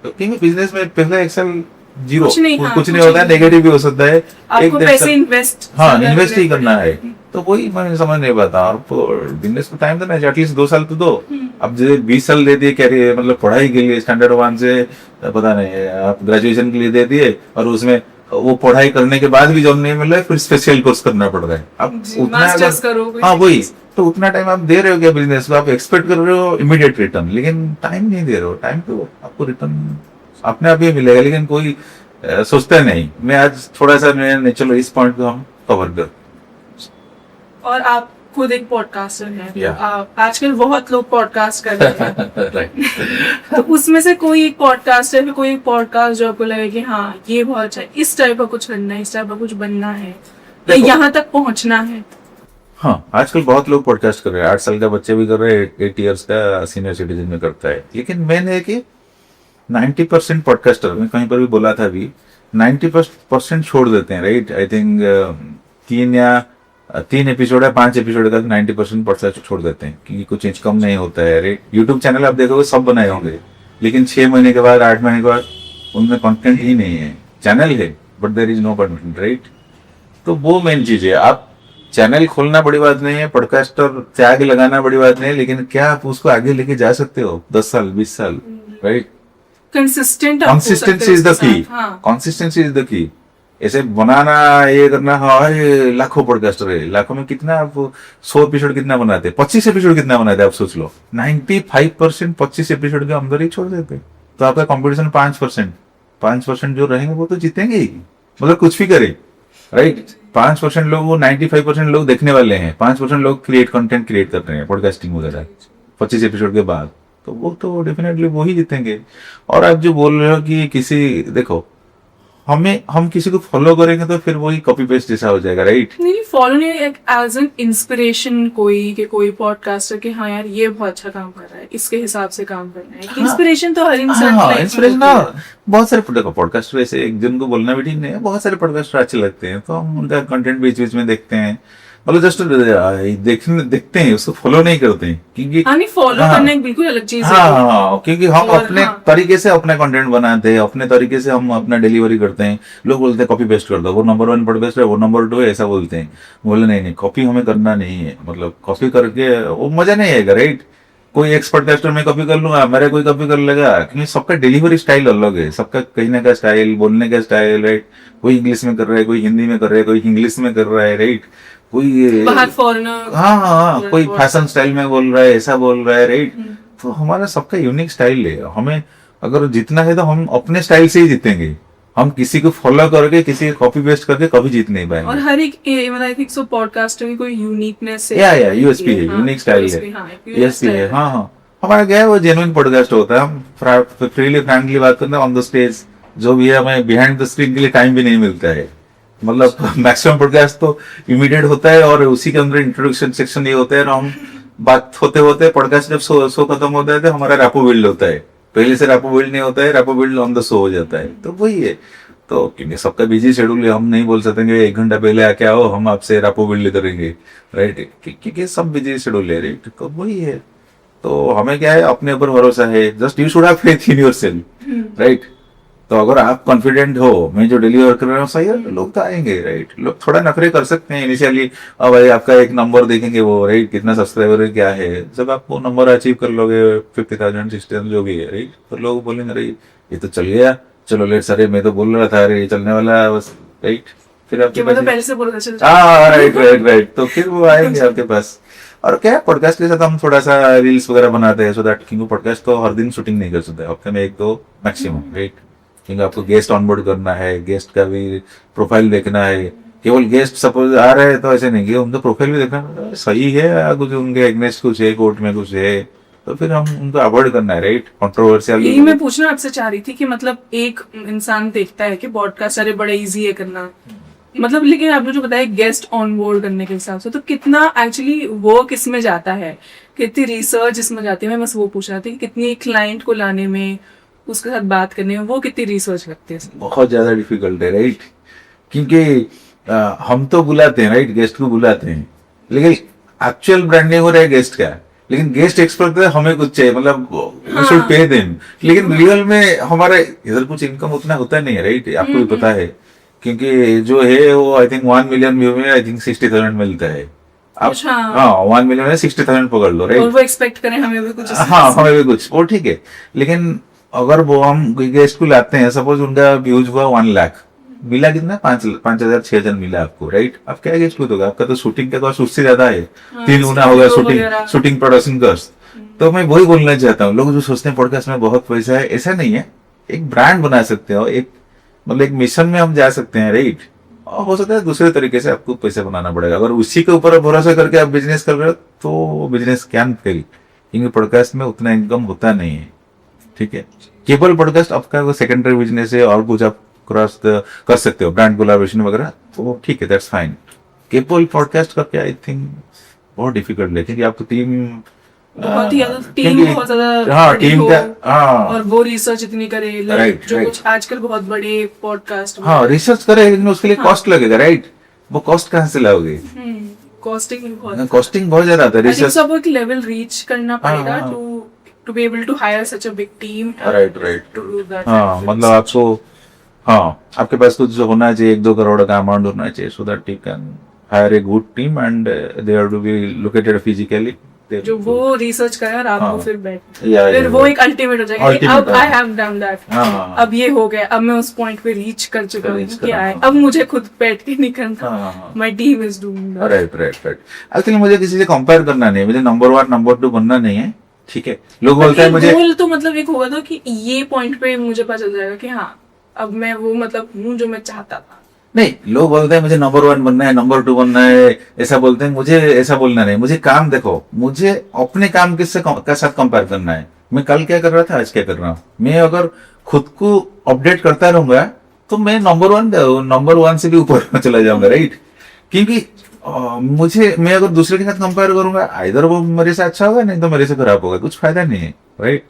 तो क्योंकि बिजनेस में पहला 1 साल जीरो, कुछ नहीं होता है, नेगेटिव भी हो सकता है, आपको पैसे इन्वेस्ट, हाँ इन्वेस्ट ही करना है। तो वही मैं समझ नहीं पाता, और बिजनेस को टाइम देना है, एटलीस्ट 2 साल तो दो। अब जैसे 20 साल दे दिए कैरियर, मतलब पढ़ाई के लिए स्टैंडर्ड 1 से पता नहीं आप ग्रेजुएशन के लिए दे दिए, और उसमें वो पढ़ाई करने के बाद भी जॉब नहीं मिल रहा है, फिर स्पेशल कोर्स करना पड़ रहा है। अब उतना, हाँ वही, तो उतना टाइम आप दे रहे हो क्या बिजनेस को? आप एक्सपेक्ट कर रहे हो इमीडिएट रिटर्न, लेकिन टाइम नहीं दे रहे हो। टाइम तो आपको रिटर्न अपने आप ही मिलेगा, लेकिन कोई सोचता नहीं। मैं आज थोड़ा सा, मैं चलो इस पॉइंट को हम कवर कर। और आप खुद एक पॉडकास्टर हैं, Yeah. आजकल बहुत लोग पॉडकास्ट कर रहे हैं। तो उसमें से कोई एक पॉडकास्ट है, कोई एक पॉडकास्ट जो आपको लगे कि हाँ ये बहुत अच्छा है, इस टाइप का कुछ करना है, इस टाइप का कुछ बनना है, या यहाँ तक पहुंचना है? हाँ, आजकल बहुत लोग पॉडकास्ट कर रहे हैं, 8 साल का बच्चे भी कर रहे हैं, 8 इयर्स का सीनियर सिटीजन में करता है। लेकिन मैन है कि 90% पॉडकास्टर, मैं कहीं पर भी बोला था अभी, 90% छोड़ देते हैं, राइट? आई थिंक 3 एपिसोड है, 5 एपिसोड का 90% पॉडकास्ट छोड़ देते हैं, क्योंकि कुछ इनकम नहीं होता है, राइट? यूट्यूब चैनल आप देखोगे सब बनाए होंगे, लेकिन 6 महीने के बाद, 8 महीने के बाद उनमें कंटेंट ही नहीं है। चैनल है but there is no content, right? तो वो मेन चीज है। आप चैनल खोलना बड़ी बात नहीं है, पॉडकास्टर त्याग लगाना बड़ी बात नहीं है, लेकिन क्या आप उसको आगे लेके जा सकते हो 10 साल 20 साल, right? Consistent consistency is the key, consistency is the key. ऐसे बनाना, ये करना, हाँ ये लाखों पॉडकास्टर है, लाखों में कितना आप 100 एपिसोड कितना बनाते हैं, 25 एपिसोड कितना बनाते हैं, आप सोच लो। 95% 25 एपिसोड के अंदर ही छोड़ देते हैं। तो आपका कंपटीशन 5% जो रहेंगे वो तो जीतेंगे ही, मतलब कुछ भी करे, राइट। 5% लोग, वो 95% लोग देखने वाले हैं, 5% लोग कंटेंट क्रिएट कर रहे हैं पॉडकास्टिंग वगैरह 25 एपिसोड के बाद, तो वो तो डेफिनेटली वो ही जीतेंगे। और आप जो बोल रहे हो कि किसी, देखो हम किसी को फॉलो करेंगे तो फिर वही कॉपी पेस्ट जैसा हो जाएगा, राइट। नहीं, फॉलो नहीं, एक एज एन इंस्पिरेशन कोई पॉडकास्टर के हाँ यार ये बहुत अच्छा काम कर रहा है, इसके हिसाब से काम करना है। इंस्पिरेशन तो हर इंसान हाँ, इंस्पिरेशन बहुत सारे, देखो पॉडकास्ट वैसे एक जन को बोलना भी ठीक नहीं है, बहुत सारे पॉडकास्टर अच्छे लगते हैं तो हम उनका कंटेंट बीच बीच में देखते हैं, मतलब जस्ट देखते हैं, उसको फॉलो नहीं करते हैं, क्योंकि हाँ नहीं, फॉलो करना एक बिल्कुल अलग चीज है। हाँ, क्योंकि हम और अपने हाँ। तरीके से अपना कंटेंट बनाते हैं, अपने तरीके से हम अपना डिलीवरी करते हैं। लोग बोलते हैं कॉपी पेस्ट कर दो, वो नंबर 1 पॉडकास्ट है, वो नंबर 2 है, ऐसा बोलते हैं। बोले नहीं, कॉपी हमें करना नहीं है, मतलब कॉपी करके वो मजा नहीं आएगा, राइट। कोई एक्स पॉडकास्टर में कॉपी कर लूंगा, मेरा कोई कॉपी कर लेगा, क्योंकि सबका डिलीवरी स्टाइल अलग है, सबका कहने का स्टाइल, बोलने का स्टाइल, राइट। कोई इंग्लिश में कर रहा है, कोई हिंदी में कर रहा है, कोई इंग्लिश में कर रहा है, राइट। कोई बाहर फॉरेनर, हाँ, कोई फैशन स्टाइल में बोल रहा है, ऐसा बोल रहा है, राइट। तो हमारा सबका यूनिक स्टाइल है, हमें अगर जीतना है तो हम अपने स्टाइल से ही जीतेंगे। हम किसी को फॉलो करके, किसी को कॉपी पेस्ट करके कभी जीत नहीं पाएंगे। और हर एक मतलब आई थिंक सो पॉडकास्टर की कोई यूनिकनेस है, या यूएसपी है, यूनिक स्टाइल है, यूएसपी है। हाँ, हमारा क्या है, वो जेन्युइन पॉडकास्ट होता है, हम फ्रीली फ्रैंकली बात करते हैं ऑन द स्टेज, जो भी है। हमें बिहाइंड द स्क्रीन के लिए टाइम भी नहीं मिलता है, मतलब मैक्सिमम पॉडकास्ट तो इमीडिएट होता है और उसी के अंदर इंट्रोडक्शन सेक्शन ये होता है, और हम बात होते होते पॉडकास्ट जब शो खत्म होता है तो हमारा रैपो बिल्ड होता है। पहले से रैपो बिल्ड नहीं होता है, rapport build on the show हो जाता है, तो वही है। तो क्योंकि सबका बिजी शेड्यूल है, हम नहीं बोल सकते 1 घंटा पहले आके आओ, हम आपसे रैपो बिल्ड करेंगे, राइट, क्योंकि सब बिजी शेड्यूल है, राइट। तो वही है, तो हमें क्या है, अपने ऊपर भरोसा है, just you should have faith in yourself, right. तो अगर आप कॉन्फिडेंट हो, मैं जो डिलीवर कर रहा हूँ सही है, लोग तो आएंगे, राइट। लोग थोड़ा नखरे कर सकते हैं इनिशियली, अब भाई आपका एक नंबर देखेंगे वो, राइट, कितना सब्सक्राइबर है, क्या है। जब आप वो नंबर अचीव कर लोगे 50,000 60,000 जो भी है, राइट, तो लोग बोलेंगे अरे ये तो चल गया, चलो लेट्स, अरे मैं तो बोल रहा था अरे ये चलने वाला है बस, राइट। फिर आपके पास पहले से बोल रहा हाँ, राइट, तो फिर वो आएंगे आपके पास। और क्या है, पॉडकास्ट के साथ हम थोड़ा सा रील्स वगैरह बनाते हैं, सो दैट, क्योंकि पॉडकास्ट तो हर दिन शूटिंग नहीं कर सकते, हफ्ते में 1-2 मैक्सिमम, राइट। क्योंकि आपको गेस्ट ऑनबोर्ड करना है, गेस्ट का भी प्रोफाइल देखना है। केवल गेस्ट सपोज आ रहे हैं तो ऐसे नहीं कि उनका प्रोफाइल भी देखना सही है या कुछ उनके एग्नेस्ट कुछ है, कोर्ट में कुछ है, तो फिर हम उनको अवॉइड करना है, राइट, कंट्रोवर्शियल। यही मैं पूछना आपसे चाह रही थी कि मतलब एक इंसान देखता है कि पॉडकास्ट अरे बड़ा इजी है करना, मतलब, लेकिन आपने जो बताया गेस्ट ऑन बोर्ड करने के हिसाब से, तो कितना एक्चुअली वर्क इसमें जाता है, कितनी रिसर्च इसमें जाती है। मैं बस वो पूछ रहा था कि कितनी क्लाइंट को लाने में, उसके साथ बात करने में वो कितनी रिसर्च लगती है। बहुत ज्यादा डिफिकल्ट है, राइट, क्योंकि हम तो बुलाते हैं, राइट, गेस्ट को बुलाते हैं, लेकिन एक्चुअल ब्रांडिंग हो रहा है गेस्ट का, लेकिन गेस्ट एक्सपर्ट है हमें कुछ चाहिए, मतलब वी शुड पे देम, लेकिन रियल में हमारा इधर कुछ इनकम उतना होता नहीं है, राइट, आपको भी पता है। क्योंकि जो है वो आई थिंक 1 मिलियन व्यू में आई थिंक 60,000 मिलता है। आप हाँ 1 मिलियन में 60,000 पकड़ लो, राइट, और वो एक्सपेक्ट करें हमें भी कुछ, हाँ हमें भी कुछ, वो ठीक है। लेकिन अगर वो हम गेस्ट को लाते हैं, सपोज उनका व्यूज हुआ 1 लाख, मिला कितना, 5,000 6,000 मिला आपको, राइट। आप क्या गेस्ट को दोगे, आपका तो शूटिंग का कॉस्ट उससे ज्यादा है, 3 गुना होगा शूटिंग प्रोडक्शन कॉस्ट। तो मैं वही बोलना चाहता हूँ, लोग जो सोचते हैं पॉडकास्ट में बहुत पैसा है, ऐसा नहीं है। एक ब्रांड बना सकते हो, एक मतलब एक मिशन में हम जा सकते हैं, राइट। और हो सकता है दूसरे तरीके से आपको पैसा बनाना पड़ेगा। अगर उसी के ऊपर भरोसा करके आप बिजनेस कर रहे हो तो बिजनेस क्या फेल, क्योंकि पॉडकास्ट में उतना इनकम होता नहीं है, ठीक है। केवल पॉडकास्ट आपका सेकेंडरी बिजनेस है, और कुछ आप क्रॉस कर सकते हो, ब्रांड कोलैबोरेशन वगैरह, तो ठीक है, दैट्स फाइन। केवल पॉडकास्ट करके आई थिंक बहुत डिफिकल्ट है, क्योंकि आपको बहुत ही ज्यादा टीम, बहुत ज्यादा हाँ टीम का, हाँ, और वो रिसर्च इतनी करे, राइट, जो कुछ आजकल बहुत बड़े पॉडकास्ट, हाँ रिसर्च करे, लेकिन उसके लिए कॉस्ट लगेगा, राइट। वो कॉस्ट कहाँ से लाओगे, कॉस्टिंग बहुत ज्यादा आता है। रिसर्च सब एक लेवल रीच करना पड़ेगा to be able to hire such a big team, right, to do that. हाँ, मतलब आपको, हाँ, आपके पास कुछ होना चाहिए, 1-2 करोड़ का अमाउंट होना चाहिए, so that you can hire a good team and they are to be located physically जो वो रिसर्च करे और आपको हाँ। फिर बैठ या फिर वो एक अल्टीमेट हो जाएगा कि Ultimate, अब आई हैव डन दैट, हाँ। अब ये हो गया, अब मैं उस पॉइंट पे रीच कर चुका हूँ Reach कि करा, आए हाँ। अब मुझे खुद बैठ के नहीं करना, हाँ। My team is doing that. Right right right. Actually मुझे किसी से कंपेयर करना नहीं है, मुझे नंबर 1 नंबर 2 बनना नहीं है, ठीक है। लोग बोलते हैं मुझे गोल तो मतलब एक होगा ना कि ये पॉइंट पे मुझे पता चल जाएगा कि हाँ अब मैं वो मतलब हूँ जो मैं चाहता था। नहीं, लोग बोलते हैं मुझे नंबर 1 बनना है, नंबर 2 बनना है, ऐसा बोलते हैं। मुझे ऐसा बोलना नहीं, मुझे काम देखो, मुझे अपने काम के साथ कंपेयर करना है। मैं कल क्या कर रहा था, आज क्या कर रहा हूँ। मैं अगर खुद को अपडेट करता रहूंगा तो मैं नंबर 1 से भी ऊपर चला जाऊंगा, राइट। क्योंकि मैं अगर दूसरे के साथ कंपेयर करूंगा, आइदर वो मेरे से अच्छा होगा, नहीं तो मेरे से खराब होगा, कुछ फायदा नहीं है, राइट।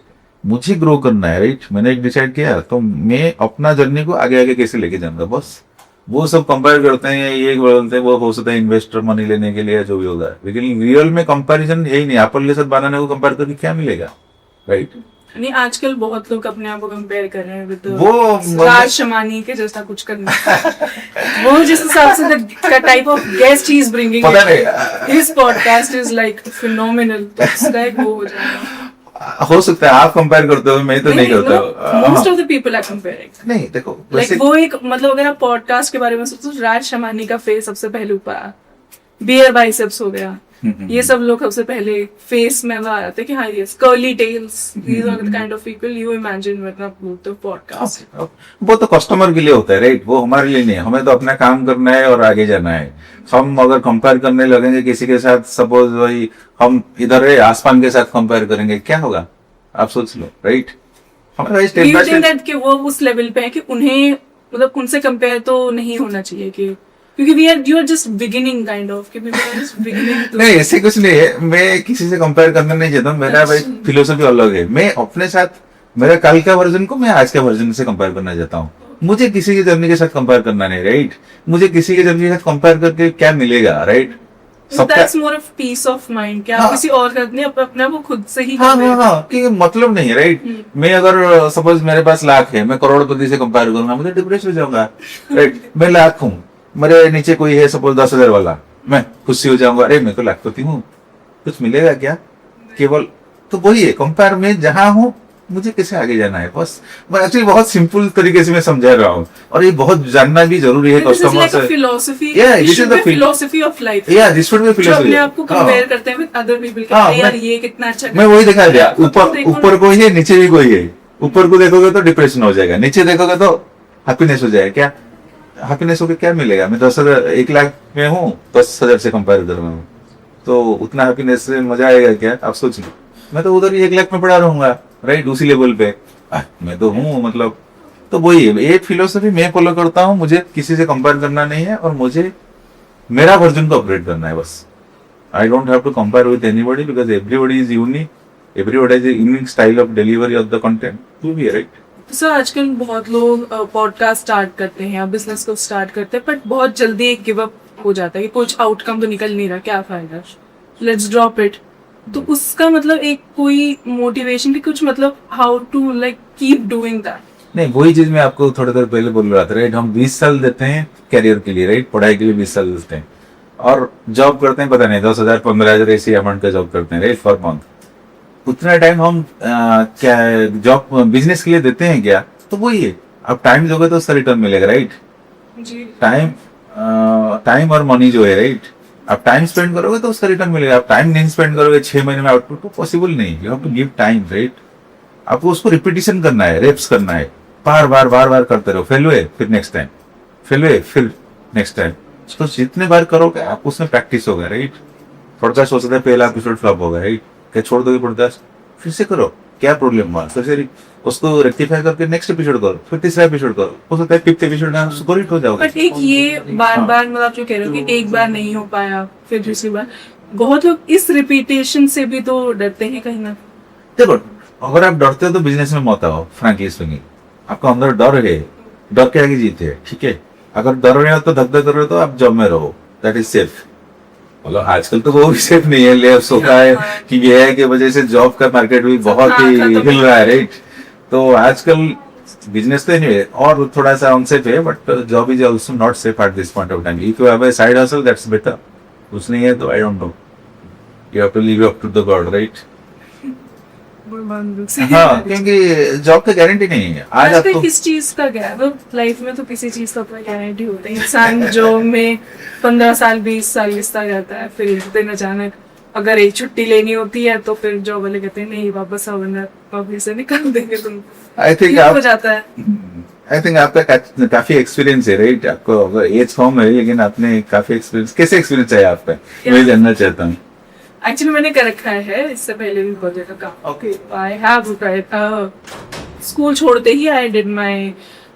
मुझे ग्रो करना है, राइट। मैंने एक डिसाइड किया, तो मैं अपना जर्नी को आगे आगे कैसे लेके जाऊंगा, बस। वो सब कंपेयर करते हैं, ये बोलते हैं वो हो सकता है इन्वेस्टर मनी लेने के लिए, जो भी होगा, लेकिन रियल में कंपैरिजन यही नहीं। एप्पल के साथ बनाने को कंपेयर करके क्या मिलेगा, राइट। नहीं आजकल बहुत लोग अपने आप को कंपेयर कर रहे हैं विद वो राज शमानी के जैसा कुछ करना वो जिस हिसाब से का type of guest he is bringing पता नहीं। His podcast is like phenomenal, like वो हो जाएगा। हो सकता है आप कंपेयर करते हो, मैं तो नहीं करता। Most of the people are comparing. नहीं देखो, लाइक वो एक मतलब अगर आप पॉडकास्ट के बारे में सोचो, राज शमानी का फेस सबसे पहले ऊपर आया, बियर बाइसेप्स हो गया, ये सब लोग सबसे पहले फेस में आ रहे थे कि हाँ ये curly tails, these are the kind of people you imagine when आप गो टू पॉडकास्ट। वो तो कस्टमर के लिए होता है, राइट। वो हमारे लिए नहीं है, हमें तो अपना काम करना है और आगे जाना है। हम अगर कंपेयर करने लगेंगे किसी के साथ, सपोज वही हम इधर है आसमान के साथ कंपेयर करेंगे, क्या होगा आप सोच लो, राइट। हमें स्टेप बाय स्टेप, कि वो उस लेवल पे है कि उन्हें मतलब उनसे कंपेयर तो नहीं होना चाहिए कि क्योंकि you are just beginning kind of कि वी आर जस्ट बिगिनिंग। नहीं ऐसे कुछ नहीं है, मैं किसी से कंपेयर करना नहीं चाहता हूँ। मेरा भाई फिलोसफी अलग है। मैं अपने साथ, मेरा कल का वर्जन को मैं आज के वर्जन से कंपेयर करना चाहता हूँ। मुझे किसी की जर्नी के साथ कंपेयर करना नहीं, राइट। मुझे किसी की जर्नी के साथ कंपेयर करके क्या मिलेगा, right. That's more of peace of mind कि आप किसी और का नहीं, अपने आप को खुद से ही हाँ हाँ हाँ, कि मतलब नहीं है, राइट। मैं अगर सपोज मेरे पास लाख है, मैं करोड़पति से कंपेयर करूंगा, मुझे डिप्रेस हो जाऊंगा, राइट। मैं लाख हूँ, मेरे नीचे कोई है सपोज 10,000 वाला, मैं खुशी हो जाऊंगा, अरे मैं तो लाखपति हूँ, कुछ मिलेगा क्या, केवल। तो वही है कंपेयर में, जहां हूँ मुझे कैसे आगे जाना है, बस। मैं एक्चुअली बहुत सिंपल तरीके से मैं समझा रहा हूँ, और ये बहुत जानना भी जरूरी है कस्टमर से। Philosophy, Yeah, this is the philosophy of life. Yeah, this should be जो philosophy. अपने आप को कंपेयर करते हैं विद अदर पीपल कि हाँ, यार ये कितना अच्छा मैं वही दिखा दिया, देखो ऊपर कोई है, नीचे भी कोई है। ऊपर को देखोगे तो डिप्रेशन हो जाएगा, नीचे देखोगे तो हैप्पीनेस हो जाएगा। क्या हैप्पीनेस होकर क्या मिलेगा? मैं 10,000 1 लाख में हूँ, 10,000 से कंपेयर कर रहा हूँ, तो उतना हैप्पीनेस से मजा आएगा क्या? आप सोच लो। मैं तो उधर ही 1 लाख में पड़ा रहूंगा, राइट, उसी लेवल पे। मैं तो हूँ, मतलब। तो वही है, एक फिलोसफी मैं फॉलो करता हूँ, मुझे किसी से कंपेयर करना नहीं है, और मुझे मेरा वर्जन को अपग्रेड करना है, बस। I don't have to compare with anybody because everybody is unique, everybody is unique style of delivery of the content, to be right. Sir आजकल बहुत लोग पॉडकास्ट स्टार्ट करते हैं या बिजनेस को स्टार्ट करते हैं, बट बहुत जल्दी एक गिव अप हो जाता है कि कुछ आउटकम तो निकल नहीं रहा, क्या फायदा, लेट्स ड्रॉप इट। तो उसका मतलब एक कोई मोटिवेशन की कुछ मतलब how to like keep doing that? नहीं, वही चीज मैं आपको थोड़ी देर पहले बोल रहा था, राइट। हम 20 साल देते हैं कैरियर के लिए, राइट, पढ़ाई के लिए 20 साल देते हैं, और जॉब करते हैं पता नहीं 10,000 15,000 ऐसी अमाउंट का जॉब करते हैं, राइट, फॉर मंथ। उतना टाइम हम क्या जॉब बिजनेस के लिए देते हैं क्या? तो वही है, अब टाइम दोगे तो उसका रिटर्न मिलेगा, राइट। जी, टाइम और मनी जो है, राइट, आप टाइम स्पेंड करोगे तो उसका रिटर्न मिलेगा। आप टाइम नहीं स्पेंड करोगे 6 महीने में आउटपुट, तो पॉसिबल नहीं। You have to give time, right. आपको उसको रिपीटिशन करना है, रेप्स करना है, बार बार करते रहो। फेल हुए फिर नेक्स्ट टाइम, फेल हुए फिर नेक्स्ट टाइम। तो जितने बार करोगे आप उसमें प्रैक्टिस होगा, राइट। पॉडकास्ट हो सकता है पहला एपिसोड फ्लॉप होगा, राइट, क्या छोड़ दोगे पॉडकास्ट? फिर से करो, क्या प्रॉब्लम हुआ, फिर उसको रेक्टिफाई करके नेक्स्ट एपिसोड करो, फिर तीसरा एपिसोड करो, हो सकता है 5th एपिसोड में उसको हिट हो जाओगे। बट एक ये बार मतलब आप जो कह रहे हो कि एक बार नहीं हो पाया फिर दूसरी बार, बहुत लोग इस रिपीटेशन से भी तो डरते हैं कहीं ना। देखो, अगर आप डरते हो तो बिजनेस में मत आओ, फ्रैंकली स्पीकिंग। आपको अंदर डर है, डर के आगे जीते है, ठीक है। अगर डर रहे हो तो धक कर रहे हो तो आप जॉब में रहो, दैट इज सेफ। मतलब आजकल तो वो भी सेफ नहीं है, ले सोखा है कि ये है कि वजह से जॉब का मार्केट भी बहुत ही हिल रहा है, राइट। तो आजकल बिजनेस तो नहीं है और थोड़ा सा अनसेफ है, but job is also not safe at this point of time. If you have a side hustle that's better, कुछ नहीं है तो I don't know. You have to leave up to the god, right? भगवान से हाँ, क्योंकि job का guarantee नहीं है आज आजकल आपको। किस चीज का गया वो लाइफ में, तो किसी चीज का अपना गारंटी होता है। इंसान जॉब में 15 साल 20 साल घिसता रहता है, फिर एक दिन अचानक अगर एक छुट्टी लेनी होती है तो फिर जॉब वाले कहते हैं नहीं वापस आओ वरना ऑफिस से निकाल देंगे तुम। आई थिंक ये हो आप जाता है। आई थिंक आपका काफी एक्सपीरियंस है, राइट? आपको एज कम है लेकिन आपने काफी एक्सपीरियंस, कैसे एक्सपीरियंस है आपका, मैं जानना चाहता हूँ। एक्चुअली मैंने कर रखा है इससे पहले भी बहुत जगह काम। Okay, I have tried school छोड़ते ही I did my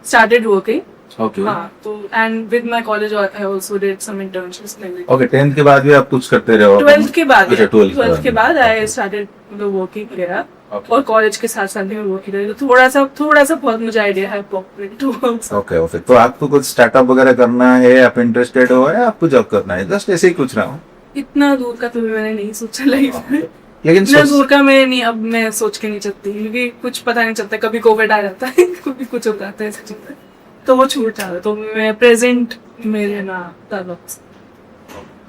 started working. Okay, हाँ, तो and with my college I also did some internships. Okay. 10th के बाद भी आप कुछ करते रहे हो? 12th के बाद, अच्छा, 12th के बाद आई स्टार्टेड वर्किंग वगैरह, Okay. और कॉलेज के साथ साथ भी वर्किंग रही। तो थोड़ा सा बहुत मुझे आइडिया है कॉर्पोरेट वर्क। Okay, okay. तो आपको कुछ स्टार्टअप वगैरह करना है, आप इंटरेस्टेड हो या आपको जॉब करना है? जस्ट ऐसे ही पूछ रहा हूँ। इतना दूर का तो मैंने नहीं सोचा लाइफ में। लेकिन इतना दूर का मैं नहीं, अब मैं सोच के नहीं चलती क्योंकि कुछ पता नहीं चलता, कभी कोविड आ जाता है कभी कुछ हो जाता है, ऐसा चलता है तो वो छूट जाता है। तो मैं प्रेजेंट मेरे ना तब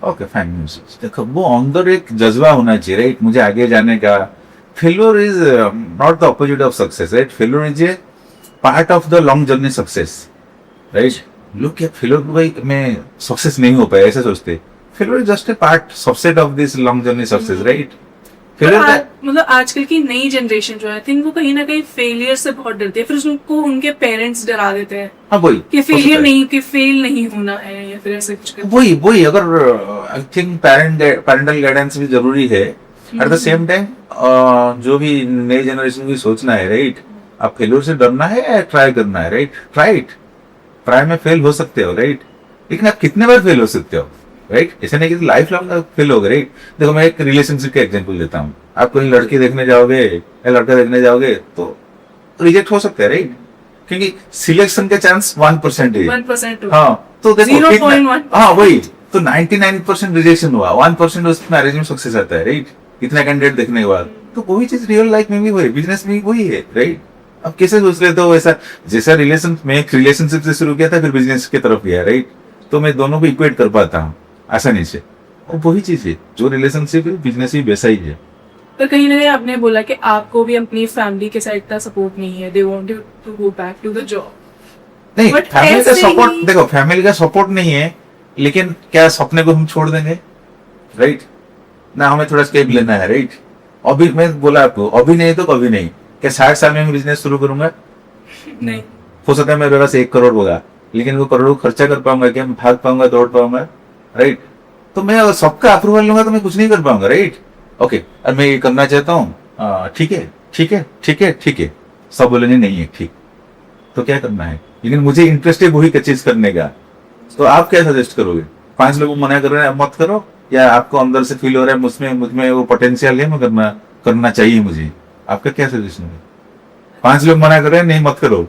ओके, फाइन। देखो, वो अंदर एक जज्बा होना चाहिए, राइट? मुझे आगे जाने का। Failure is not the opposite of success, right? Failure is a part of the long journey success, right? लोग क्या फेल्योर को भाई मैं सक्सेस नहीं हो पाया ऐसे सोचते। Failure is just a part, subset of this long journey success, right? Failure मतलब आजकल की नई जनरेशन जो है, आई थिंक वो कहीं ना कहीं फेलियर से बहुत डरती है, फिर उनको उनके पेरेंट्स डरा देते हैं हाँ, वही कि फेलियर नहीं, कि फेल नहीं होना है या फिर ऐसे कुछ करते वही अगर आई थिंक पेरेंटल गाइडेंस भी जरूरी है। एट द सेम टाइम जो भी नई जनरेशन की सोचना है, राइट? आप फेल्योर से डरना है या ट्राई करना है, राइट? ट्राई में फेल हो सकते हो, राइट? लेकिन आप कितने बार फेल हो सकते हो, राइट? ऐसे नहीं कि लाइफ लॉन्ग फेल हो गए, राइट? देखो, मैं एक रिलेशनशिप का एग्जांपल देता हूँ। आप कोई लड़की देखने जाओगे या लड़का देखने जाओगे तो रिजेक्ट हो सकता है, राइट? क्योंकि सिलेक्शन के चांस 1% है। 1%। हाँ, तो देखो 0.1%। हाँ, वही तो 99% रिजेक्शन हुआ, 1% उस मैरिज में सक्सेस आता है, राइट? इतना कैंडिडेट देखने के बाद। तो वही चीज रियल लाइफ में भी वही, बिजनेस में भी वही है, राइट? अब कैसे सोच रहे हो वैसा, जैसा रिलेशनशिप से शुरू किया था फिर बिजनेस की तरफ गया, राइट? तो मैं दोनों को इक्वेट कर पाता हूँ आसानी से। और वही चीज है, जो रिलेशनशिप है बिजनेस भी वैसा ही है। पर कहीं ना कहीं आपने बोला कि आपको भी अपनी फैमिली के साइड का सपोर्ट नहीं है, they want you to go back to the job. नहीं, But फैमिली का ऐसे सपोर्ट, ही- देखो फैमिली का सपोर्ट नहीं है, लेकिन क्या सपने को हम छोड़ देंगे, राइट? ना, हमें थोड़ा स्टेप लेना है, राइट? अभी मैं बोला आपको, अभी नहीं तो कभी नहीं। क्या 60 साल में मैं बिजनेस शुरू करूंगा? नहीं, हो सकता है मेरे पास 1 करोड़ होगा, लेकिन वो करोड़ खर्चा कर पाऊंगा क्या? मैं भाग पाऊंगा, दौड़ पाऊंगा, राइट? तो मैं अगर सबका अप्रूवल लूंगा तो मैं कुछ नहीं कर पाऊंगा, राइट? ओके, और मैं ये करना चाहता हूँ, ठीक है, ठीक है, ठीक है, ठीक है, सब बोलेंगे नहीं है ठीक, तो क्या करना है? लेकिन मुझे इंटरेस्ट है वही चीज करने का। तो आप क्या सजेस्ट करोगे? 5 लोग मना कर रहे हैं, मत करो, या आपको अंदर से फील हो रहा है मुझमें वो पोटेंशियल है, मैं करना चाहिए मुझे? आपका क्या सजेशन है? 5 लोग मना कर रहे हैं, नहीं मत करो,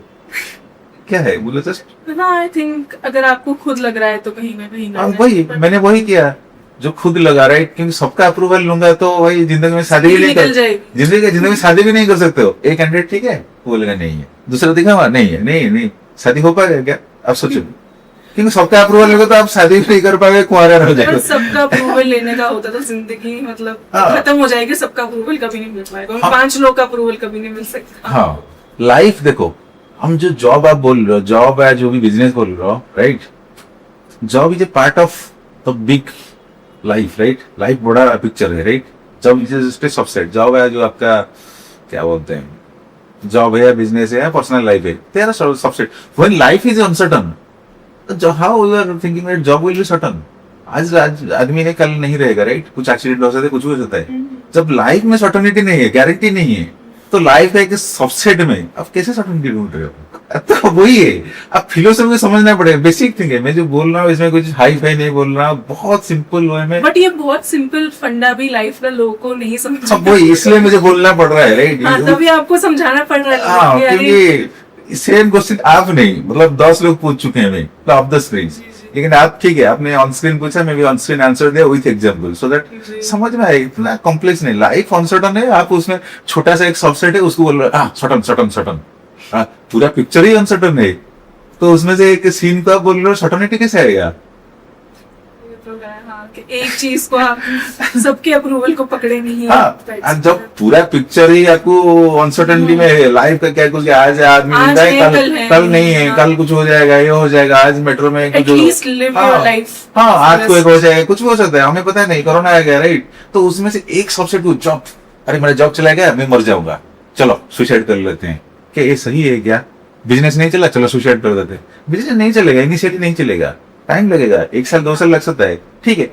क्या है बोलो जस्ट। ना आई थिंक अगर आपको खुद लग रहा है तो कहीं ना कहीं ना वही मैंने वही किया जो खुद लगा, राइट? क्योंकि सबका अप्रूवल लूंगा तो भाई जिंदगी में शादी भी नहीं निकल कर जाएगी। जिंदगी में शादी भी नहीं कर सकते हो। एक कैंडिडेट ठीक है, वो बोलेगा नहीं है, दूसरा दिखा नहीं है, नहीं शादी हो पाएगा क्या? आप सोचो, क्योंकि सबका अप्रूवल होगा तो आप शादी भी नहीं कर पाएंगे, कुंवारा रह पर जाएगा। सबका अप्रूवल लेने का होता तो जिंदगी मतलब हाँ। खत्म हो जाएगी, सबका अप्रूवल कभी नहीं मिल पाएगा। हाँ। 5 लोग का अप्रूवल कभी नहीं मिल सकता। हाँ, लाइफ देखो, हम जो जॉब आप बोल रहे हो, जॉब है जो भी बिजनेस बोल रहे हो, right? Job is a part of the big life, right? Life बड़ा पिक्चर है, right? Job is just a subset. Job है जो आपका क्या बोलते हैं, जॉब है या बिजनेस है या पर्सनल लाइफ है, they are subset. When life is uncertain, how you are thinking that job will be certain? आज आदमी ने कल नहीं रहेगा, राइट? कुछ एक्सीडेंट हो सकता है, कुछ भी हो सकता है। जब लाइफ में सर्टनिटी नहीं है, गारंटी नहीं है, तो लाइफ है कि सबसेट में आप कैसे सर्टनिटी ढूंढ रहे हो? तो वही है, आप फिलोसफी को समझना पड़ेगा। बेसिक थिंग है, मैं जो बोल रहा हूँ इसमें कुछ हाई फाई नहीं बोल रहा हूँ, बहुत सिंपल वे में। बट ये बहुत सिंपल फंडा भी लाइफ का लोगों को नहीं समझ। अब वही इसलिए मुझे बोलना पड़ रहा है, राइट? हाँ, तभी आपको समझाना पड़ रहा है हाँ, कि अरे, क्योंकि सेम क्वेश्चन आप नहीं, मतलब 10 लोग पूछ चुके हैं मैं ऑफ द स्क्रीन, लेकिन आप ठीक है, आपने ऑन स्क्रीन पूछा, मैं भी ऑन स्क्रीन आंसर दिया विथ एग्जांपल, सो दैट समझ में आए। इतना कॉम्प्लेक्स नहीं, लाइफ अनसर्टन है, आप उसमें छोटा सा एक सबसेट है उसको बोल रहे हैं सर्टन, पूरा पिक्चर ही अनसर्टन है, तो उसमें से एक सीन को आप बोल रहे हो सर्टनिटी कैसे आएगा? ये तो है, हाँ, कि एक चीज को आप सबके अप्रूवल को पकड़े नहीं हाँ, आप और जब पूरा पिक्चर ही आपको अनसर्टेनिटी में लाइफ का क्या कुछ आज है आदमी आज जिंदा है है, कल कल है, कल नहीं है हाँ। कल कुछ हो जाएगा ये हो जाएगा आज मेट्रो में कुछ एटलीस्ट लिव योर लाइफ। हाँ आज को एक हो जाएगा कुछ भी हो सकता है हमें पता नहीं कोरोना आ गया राइट तो उसमें से एक सब्सिट्यूट जॉब अरे मेरा जॉब चला गया मैं मर जाऊंगा चलो सुसाइड कर लेते हैं क्या ये सही है क्या बिजनेस नहीं चला चलो सुसाइड कर देते हैं बिजनेस नहीं चलेगा इनिशिएटिव नहीं चलेगा टाइम लगेगा 1 साल 2 साल लग सकता है ठीक है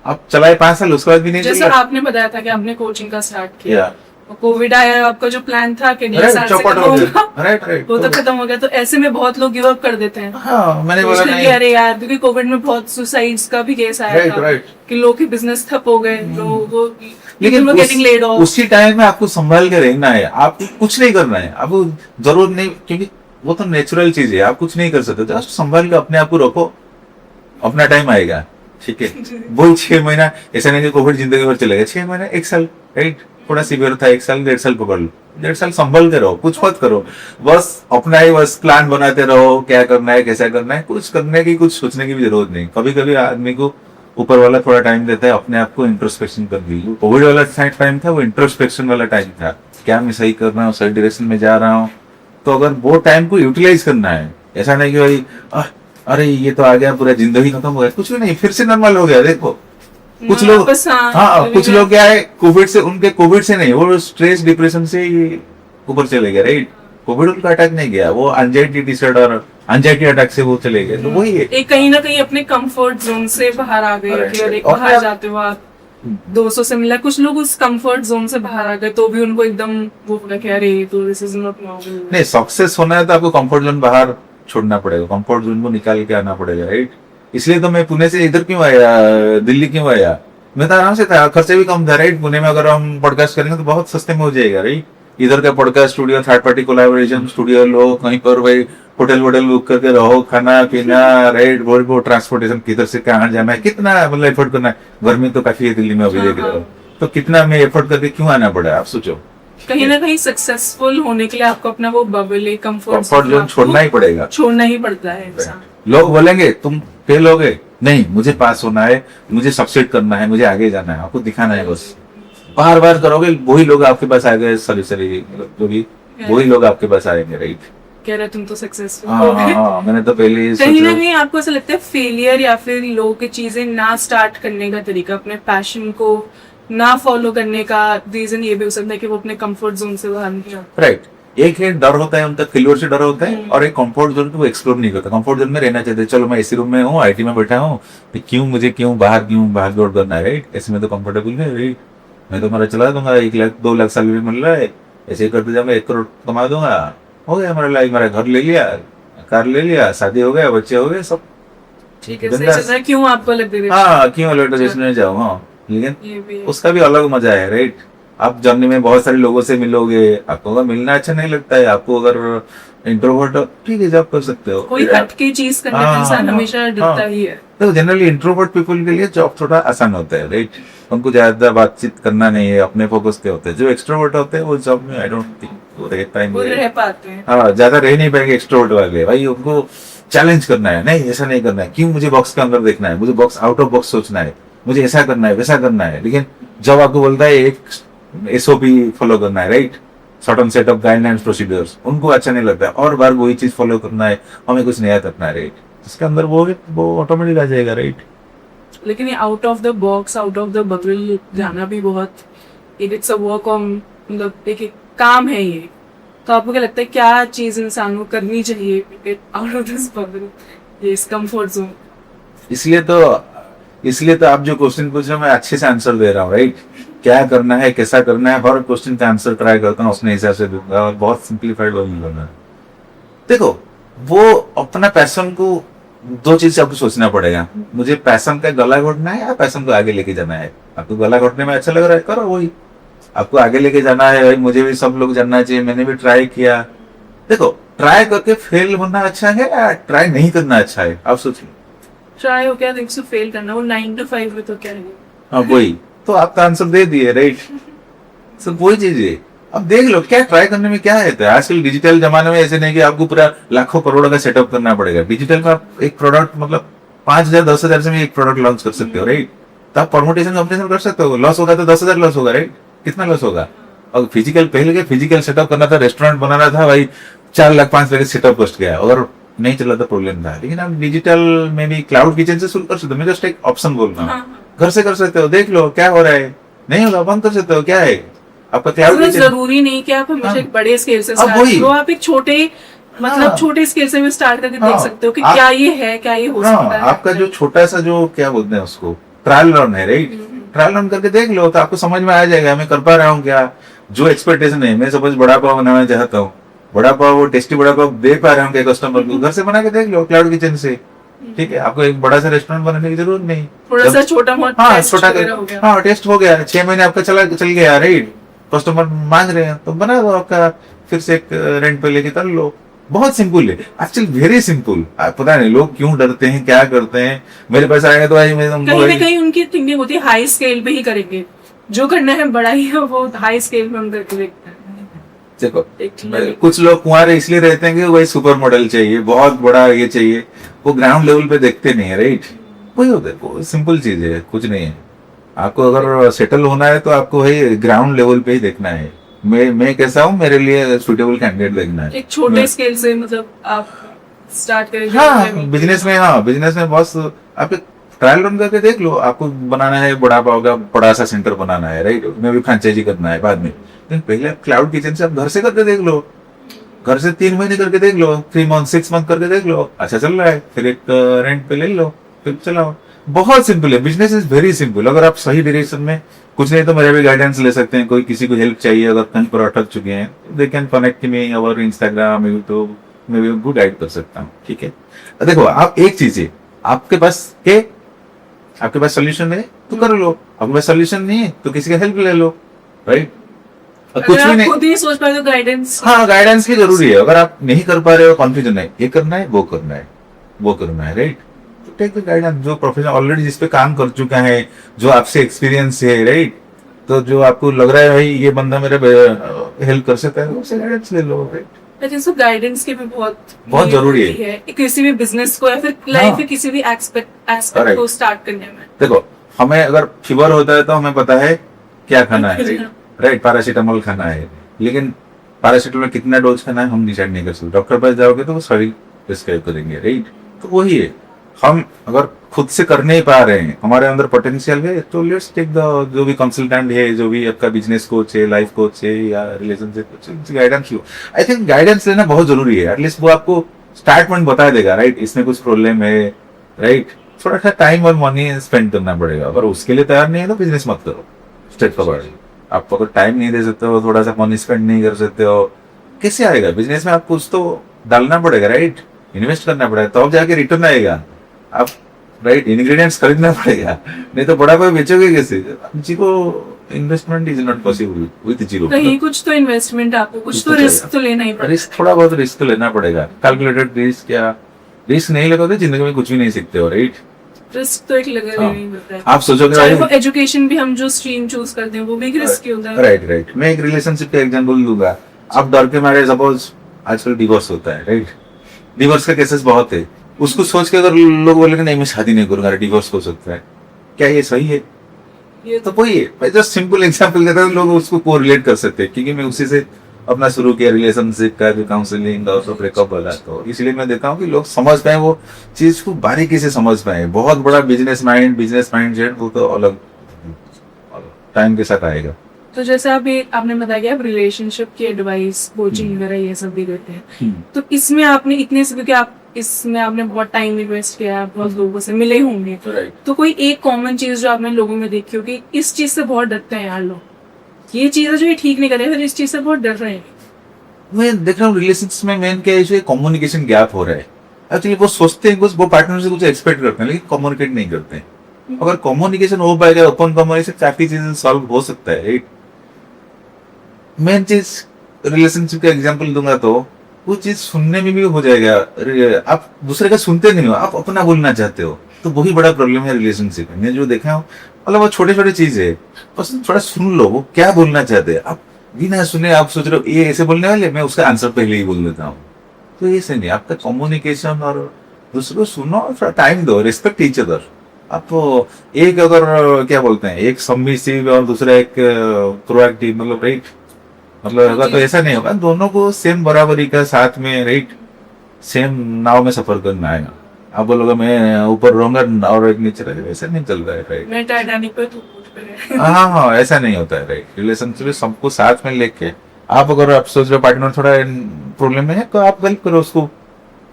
आप चलाए 5 साल उसके बाद भी नहीं जैसे चलेगा आपने बताया था कि आपने कोचिंग का स्टार्ट किया या कोविड आया आपका जो प्लान था कि नहीं राइट साल से चौपट खत्म हो होगा गया राइट राइट वो तो खत्म हो गया तो ऐसे में बहुत लोग गिव अप कर देते हैं हाँ मैंने बोला सोचते हैं कि नहीं अरे यार क्योंकि कोविड में बहुत सुसाइड्स का भी केस आया Right, था right. कि लोग के बिजनेस ठप हो गए लोगों लेकिन गेटिंग लेड ऑफ उसी टाइम में आपको संभाल के रहना है आपको कुछ नहीं करना है आपको जरूरत नहीं क्योंकि वो तो नेचुरल चीज है आप कुछ नहीं कर सकते जस्ट संभाल के अपने आप को रखो अपना टाइम आएगा ठीक है वही 6 महीना ऐसा नहीं कि कोविड जिंदगी भर चलेगा 6 महीने 1 साल राइट थोड़ा सीवियर था 1 साल 1.5 साल पकड़ लो 1.5 साल संभल के रहो कुछ मत करो बस अपना ही बस प्लान बनाते रहो क्या करना है कैसा करना है कुछ करने की कुछ सोचने की भी जरूरत नहीं कभी कभी आदमी को ऊपर वाला थोड़ा टाइम देता है अपने आप को इंट्रोस्पेक्शन कर ली कोविड वाला टाइम था वो इंट्रोस्पेक्शन वाला टाइम था क्या मैं सही कर रहा हूँ सही डायरेक्शन में जा रहा हूँ तो अगर वो टाइम को यूटिलाइज करना है ऐसा नहीं कि भाई अरे ये तो आ गया पूरा जिंदगी खत्म हो गया कुछ भी नहीं फिर से नॉर्मल हो गया देखो कुछ लोग वापस हाँ कुछ लोग क्या है कोविड से उनके कोविड से नहीं वो स्ट्रेस डिप्रेशन से ही ऊपर चले गए राइट कोविड उनका अटैक नहीं गया वो एंजाइटी डिसऑर्डर एंजाइटी अटैक से वो चले गए तो वही है एक कहीं ना कहीं अपने कंफर्ट जोन से बाहर आ गए Right, कि अरे right. और बाहर आप- जाते हो आप 200 से मिला कुछ लोग उस कंफर्ट जोन से बाहर आ गए तो भी उनको एकदम वो लगा कि अरे तो दिस इज नॉट नॉर्मल नहीं सक्सेस होना है तो आपको कंफर्ट जोन बाहर छोड़ना पड़ेगा कंफर्ट जोन को निकाल के आना पड़ेगा राइट इसलिए तो मैं पुणे से इधर क्यों आया दिल्ली क्यों आया मैं तो आराम से था खर्चे भी कम था राइट पुणे में अगर हम पॉडकास्ट करेंगे तो बहुत सस्ते में हो जाएगा राइट इधर का podcast studio third party collaboration studio लो कहीं पर भाई होटल वोटल बुक करके रहो खाना पीना राइट वो ट्रांसपोर्टेशन किधर से कहाँ जाना है कितना मतलब एफर्ट करना है गर्मी तो काफी है दिल्ली में अभी देख रहे हो तो कितना मैं एफर्ट करके क्यों आना पड़ा आप सोचो कहीं ना कहीं सक्सेसफुल होने के लिए आपको अपना वो बबल कंफर्ट जोन छोड़ना ही पड़ेगा छोड़ना ही पड़ता है इंसान लोग बोलेंगे तुम फेल हो गए नहीं मुझे पास होना है मुझे सक्सेड करना है मुझे आगे जाना है आपको दिखाना है बस बार बार करोगे वही लोग आपके पास आएंगे सॉरी जो भी वही लोग आपके पास आएंगे राइट कह रहे तुम तो सक्सेसफुल हाँ हो हाँ गए हाँ मैंने तो पहले ही कहीं ना सोचा कहीं आपको ऐसा लगता है फेलियर या फिर लोगों की चीजें ना स्टार्ट करने का तरीका अपने पैशन को ना फॉलो करने का रीजन ये भी हो सकता है कि वो अपने कंफर्ट जोन से बाहर नहीं आते राइट एक है डर होता है उनका फेलियर से डर होता है और एक कंफर्ट जोन को एक्सप्लोर नहीं करता कंफर्ट जोन में रहना चाहते हैं चलो मैं इसी रूम में हूँ आईटी में बैठा हूँ तो क्यों भाग दौड़ करना है राइट ऐसे में तो कंफर्टेबल है राइट मैं तो मेरा चला दूंगा 1 लाख 2 लाख सैलरी मिल रहा है ऐसे ही करते जाऊंगा 1 करोड़ कमा दूंगा हो गया हमारा लाइफ मेरा घर ले लिया कार ले लिया शादी हो गया बच्चे हो गए सब ठीक है सही चल रहा है क्यों आपको लग रही है हाँ क्यों इलेक्ट्रिशियन में जाओ हाँ लेकिन ये भी है। उसका भी अलग मजा है राइट आप जर्नी में बहुत सारे लोगों से मिलोगे आपको अगर मिलना अच्छा नहीं लगता है आपको अगर इंट्रोवर्ट ठीक है जॉब कर सकते हो कोई हटके चीज करने का इंसान हमेशा डरता ही है तो जनरली इंट्रोवर्ट पीपल के लिए जॉब थोड़ा आसान होता है राइट उनको ज्यादा बातचीत करना नहीं है अपने फोकस पे होते हैं जो एक्सट्रोवर्ट होते हैं वो जॉब में आई डोंट थिंक वो रह पाएंगे वो रह पाते हैं हाँ ज्यादा रह नहीं पाएंगे एक्सट्रोवर्ट वाले भाई उनको चैलेंज करना है नहीं ऐसा नहीं करना है क्यों मुझे बॉक्स के अंदर देखना है मुझे बॉक्स आउट ऑफ बॉक्स सोचना है मुझे ऐसा करना है वैसा करना है लेकिन जब आपको बोलता है एक एसओपी फॉलो करना है right certain set of guidelines procedures उनको अच्छा नहीं लगता है और बार वही चीज फॉलो करना है हमें कुछ नया करना है राइट इसके अंदर वो ऑटोमेटिक आ जाएगा राइट लेकिन ये out of the box out of the bubble जाना भी बहुत इट्स अ वर्क ऑन मतलब एक काम है ये तो आपको क्या लगता है क्या चीज इंसान को करनी चाहिए आउट ऑफ दिस बबल ये इस कंफर्ट जोन इसलिए तो आप जो क्वेश्चन पूछ रहे हो मैं अच्छे से आंसर दे रहा हूँ राइट क्या करना है कैसा करना है हर क्वेश्चन का आंसर ट्राई करता हूँ उसने हिसाब से दूंगा और बहुत सिंप्लीफाइड करना है देखो वो अपना पैशन को 2 चीज से आपको सोचना पड़ेगा मुझे पैशन का गला घोटना है या पैशन को आगे लेके जाना है आपको गला घोटने में अच्छा लग रहा है करो वही आपको आगे लेके जाना है भाई मुझे भी सब लोग जानना चाहिए मैंने भी ट्राई किया देखो ट्राई करके फेल होना अच्छा है या ट्राई नहीं करना अच्छा है आप सोचिए ट्राई हो क्या देखो से फेल करना वो 9 to 5 में तो क्या है हाँ वही तो आपका आंसर दे दिए राइट सो वही चीज है अब देख लो क्या ट्राई करने में क्या है तो आजकल डिजिटल जमाने में ऐसे नहीं कि आपको पूरा लाखों करोड़ों का सेटअप करना पड़ेगा डिजिटल में आप एक प्रोडक्ट मतलब 5,000 10,000 से भी एक प्रोडक्ट लॉन्च कर सकते हो राइट तो आप परमुटेशन कॉम्बिनेशन कर सकते हो, लॉस होगा तो 10,000 लॉस होगा, राइट? कितना लॉस होगा? और फिजिकल पहले के फिजिकल सेटअप करना था, रेस्टोरेंट बनाना था भाई, 4 लाख 5 लाख सेटअप कॉस्ट गया, अगर नहीं चला तो प्रॉब्लम था। लेकिन आप डिजिटल में भी क्लाउड किचन से शुरू कर सकते हो। मैं जस्ट एक ऑप्शन बोल रहा हूँ, घर से कर सकते हो, देख लो क्या हो रहा है, नहीं होगा बंद कर सकते हो, क्या है आपका क्लाउड मतलब किचन। जरूरी नहीं कि आप हमेशा एक बड़े स्केल से अब स्टार्ट वही। करो, आप एक छोटे मतलब हाँ। छोटे स्केल से भी स्टार्ट करके हाँ। देख सकते हो कि आप- क्या ये है, क्या ये हो हाँ, सकता है। आपका जो छोटा सा जो क्या बोलते हैं उसको, ट्रायल रन है, राइट? ट्रायल रन करके देख लो तो आपको समझ में आ जाएगा मैं कर पा रहा हूँ क्या। जो एक्सपेक्टेशन है, मैं सपोज बड़ा पाव बनाना चाहता हूँ, बड़ा पाव वो टेस्टी बड़ा पाव दे पा रहा हूँ क्या कस्टमर को, घर से बना के देख लो क्लाउड किचन से। ठीक है, आपको एक बड़ा सा रेस्टोरेंट बनाने की जरूरत नहीं। थोड़ा जब- सा छोटा मोटा हाँ टेस्ट छोटा वगैरह हो गया। हाँ टेस्ट हो गया, 6 महीने आपका चल गया, राइट? कस्टमर मांग रहे हैं तो बना दो आपका, फिर से एक रेंट पे लेके कर लो। बहुत सिंपल है एक्चुअली, वेरी सिंपल। पता नहीं लोग क्यों डरते हैं, क्या करते हैं, मेरे पैसा आएगा तो भाई मैं तुमको कहीं ना भाई- कहीं उनकी थिंकिंग होती है हाई स्केल पे ही करेंगे, जो करना है बड़ा ही है वो हाई स्केल पे हम करके देखते हैं। देखो एक कुछ लोग कुंवारे इसलिए रहते हैं कि वही सुपर मॉडल चाहिए, बहुत बड़ा ये चाहिए, वो ग्राउंड लेवल पे देखते नहीं है, राइट? वही होता है, वो सिंपल चीज है, कुछ नहीं है। आपको अगर सेटल होना है तो आपको वही ग्राउंड लेवल पे ही देखना है, मैं कैसा हूँ, मेरे लिए सुटेबल कैंडिडेट देखना है। एक छोटे स्केल से मतलब आप स्टार्ट करेंगे। हाँ बिजनेस में, हाँ बिजनेस में बॉस आप एक ट्रायल रन करके देख लो। आपको बनाना है बड़ा पाव का बड़ा सा सेंटर बनाना है, राइट? उसमें भी फ्रेंचाइजी करना है बाद में, लेकिन पहले आप क्लाउड किचन से आप घर से करके देख लो, घर से 3 महीने करके देख लो, 3 मंथ 6 मंथ करके देख लो, अच्छा चल रहा है, फिर एक रेंट पे ले लो, फिर चलाओ। बहुत सिंपल है, बिजनेस इज वेरी सिंपल। अगर आप सही डायरेक्शन में, कुछ नहीं तो मेरे भी गाइडेंस ले सकते हैं, कोई किसी को हेल्प चाहिए अगर कहीं पर अटक चुके हैं, दे कैन कनेक्ट मी और इंस्टाग्राम यूट्यूब में भी उनको गाइड कर सकता हूँ। ठीक है, देखो आप एक चीज है, आपके पास सोल्यूशन है तो कर लो, आपके पास सोल्यूशन नहीं है तो किसी का हेल्प ले लो, राइट? कुछ अगर भी आप नहीं, खुद ही सोच पाए तो गाइडेंस। हाँ गाइडेंस की जरूरी है। अगर आप नहीं कर पा रहे हो, कॉन्फ्यूजन है, ये करना है वो करना है वो करना है, राइट? तो टेक द गाइडेंस, जो प्रोफेशनल ऑलरेडी जिस पे काम कर चुका है, जो आपसे एक्सपीरियंस है, राइट? तो जो आपको लग रहा है भाई ये बंदा मेरे हेल्प कर सकता है, उससे गाइडेंस ले लो, right? I think so guidance की भी बहुत जरूरी है। किसी भी बिजनेस को या फिर लाइफ हाँ। के किसी भी एस्पेक्ट Correct. को स्टार्ट करने में। देखो हमें अगर फीवर होता है तो हमें पता है क्या खाना है, राइट? पैरासीटामोल खाना है, लेकिन पैरासीटामोल में कितना डोज खाना है हम डिसाइड नहीं कर सकते। डॉक्टर पास जाओगे तो वो सही प्रिस्क्राइब करेंगे, राइट? तो वही है, हम अगर खुद से कर नहीं पा रहे हैं, हमारे अंदर पोटेंशियल है, तो लेट्स टेक द जो भी कंसल्टेंट है, जो भी आपका बिजनेस कोच है, लाइफ कोच है या रिलेशनशिप कोच है, guidance low. I think guidance लेना बहुत जरूरी है, एटलीस्ट वो आपको स्टार्ट पॉइंट बता देगा, राइट? इसमें कुछ प्रॉब्लम है, राइट? थोड़ा सा टाइम और मनी स्पेंड करना पड़ेगा, अगर उसके लिए तैयार नहीं है तो बिजनेस मत करो, स्ट्रेट फॉरवर्ड। आप अगर टाइम नहीं दे सकते हो, थोड़ा सा मनी स्पेंड नहीं कर सकते हो, कैसे आएगा बिजनेस में? आपको कुछ तो डालना पड़ेगा, राइट? इन्वेस्ट करना पड़ेगा, तो अब जाके रिटर्न आएगा। आप राइट इंग्रेडिएंट्स खरीदना पड़ेगा, नहीं तो बड़ा कोई बेचोगे कैसे? Zero investment is not possible with zero. कहीं कुछ तो इन्वेस्टमेंट, आपको कुछ तो रिस्क तो लेना ही पड़ेगा। रिस्क, थोड़ा बहुत रिस्क तो लेना पड़ेगा, कैलकुलेटेड रिस्क। या रिस्क नहीं लेगा तो जिंदगी में कुछ भी नहीं सीखते हो, राइट? रिस्क तो एक लगा हाँ। नहीं होता है। आप सोचोगे चाहे भाई- वो एजुकेशन भी हम जो स्ट्रीम चूज करते हैं वो भी एक रिस्क ही होता है। Right right. मैं एक रिलेशनशिप का एग्जांपल दूंगा। आप डर के मारे, सपोज आजकल डिवोर्स होता है, राइट? डिवोर्स का केसेस बहुत है, उसको सोच के अगर लोग बोलेंगे नहीं मैं शादी नहीं करूंगा, डिवोर्स हो सकता है, क्या ये सही है? ये तो वही है, मैं जस्ट सिंपल एग्जांपल देता हूँ, लोग उसको को रिलेट कर सकते हैं, क्योंकि मैं उसी से अपना शुरू किया रिलेशनशिप का जो काउंसलिंग और ब्रेकअप वाला, तो इसलिए मैं देता हूँ कि लोग समझ पाए, वो चीज को बारीकी से समझ पाए। बहुत बड़ा बिजनेस माइंड जेट वो तो अलग टाइम के साथ आएगा। तो जैसे आपने बताया कि आप रिलेशनशिप की एडवाइस, कोचिंग वगैरह ये सब भी देते हैं, तो इसमें आपने इतने से, क्योंकि आप इसमें आपने बहुत टाइम इन्वेस्ट किया है, बहुत लोगों से मिले होंगे, राइट। तो कोई एक कॉमन चीज जो आपने लोगों में देखी हो कि इस चीज से बहुत डरते हैं यार लोग, ये चीज है जो ये ठीक नहीं कर रहे, फिर इस चीज से बहुत डर रहे हैं। मैं देख रहा हूँ रिलेशनशिप में मेन क्या है, कम्युनिकेशन गैप हो रहा है। एक्चुअली वो सोचते हैं कुछ, वो पार्टनर से कुछ एक्सपेक्ट करते हैं, लेकिन कम्युनिकेट नहीं करते हैं। अगर कम्युनिकेशन हो पाएगा, ओपन कम्युनिकेशन, काफी चीजें सॉल्व हो सकता है, राइट? मेन चीज रिलेशनशिप का एग्जांपल दूंगा तो वो चीज सुनने में भी हो जाएगा। आप दूसरे का सुनते नहीं हो, आप अपना बोलना चाहते हो, तो वही बड़ा प्रॉब्लम है रिलेशनशिप में। मैं जो देखा हूँ, मतलब वो छोटे छोटे चीज है, बस थोड़ा सुन लो वो क्या बोलना चाहते हैं। आप बिना सुने आप सोच रहे हो ये ऐसे बोलने वाले, मैं उसका आंसर पहले ही बोल देता हूँ, तो ये सही नहीं। आपका कम्युनिकेशन और दूसरों को सुनो और थोड़ा टाइम दो, रिस्पेक्ट ईच अदर, आप एक अगर क्या बोलते हैं, एक सबमिसिव और दूसरा एक प्रोएक्टिव, मतलब राइट, मतलब होगा तो ऐसा नहीं होगा, दोनों को सेम बराबरी का साथ में राइट, सेम नाव में सफर करना है। आप बोलोगे मैं ऊपर रहूंगा और एक नीचे रहेगा, ऐसा नहीं चल रहा है राइट। मैं टाइटैनिक पे तू ऊँट पे। हाँ हाँ, ऐसा नहीं होता है राइट। रिलेशनशिप में सबको साथ में लेके, आप अगर आप सोच रहे हो पार्टनर थोड़ा प्रॉब्लम में है तो आप हेल्प करो उसको,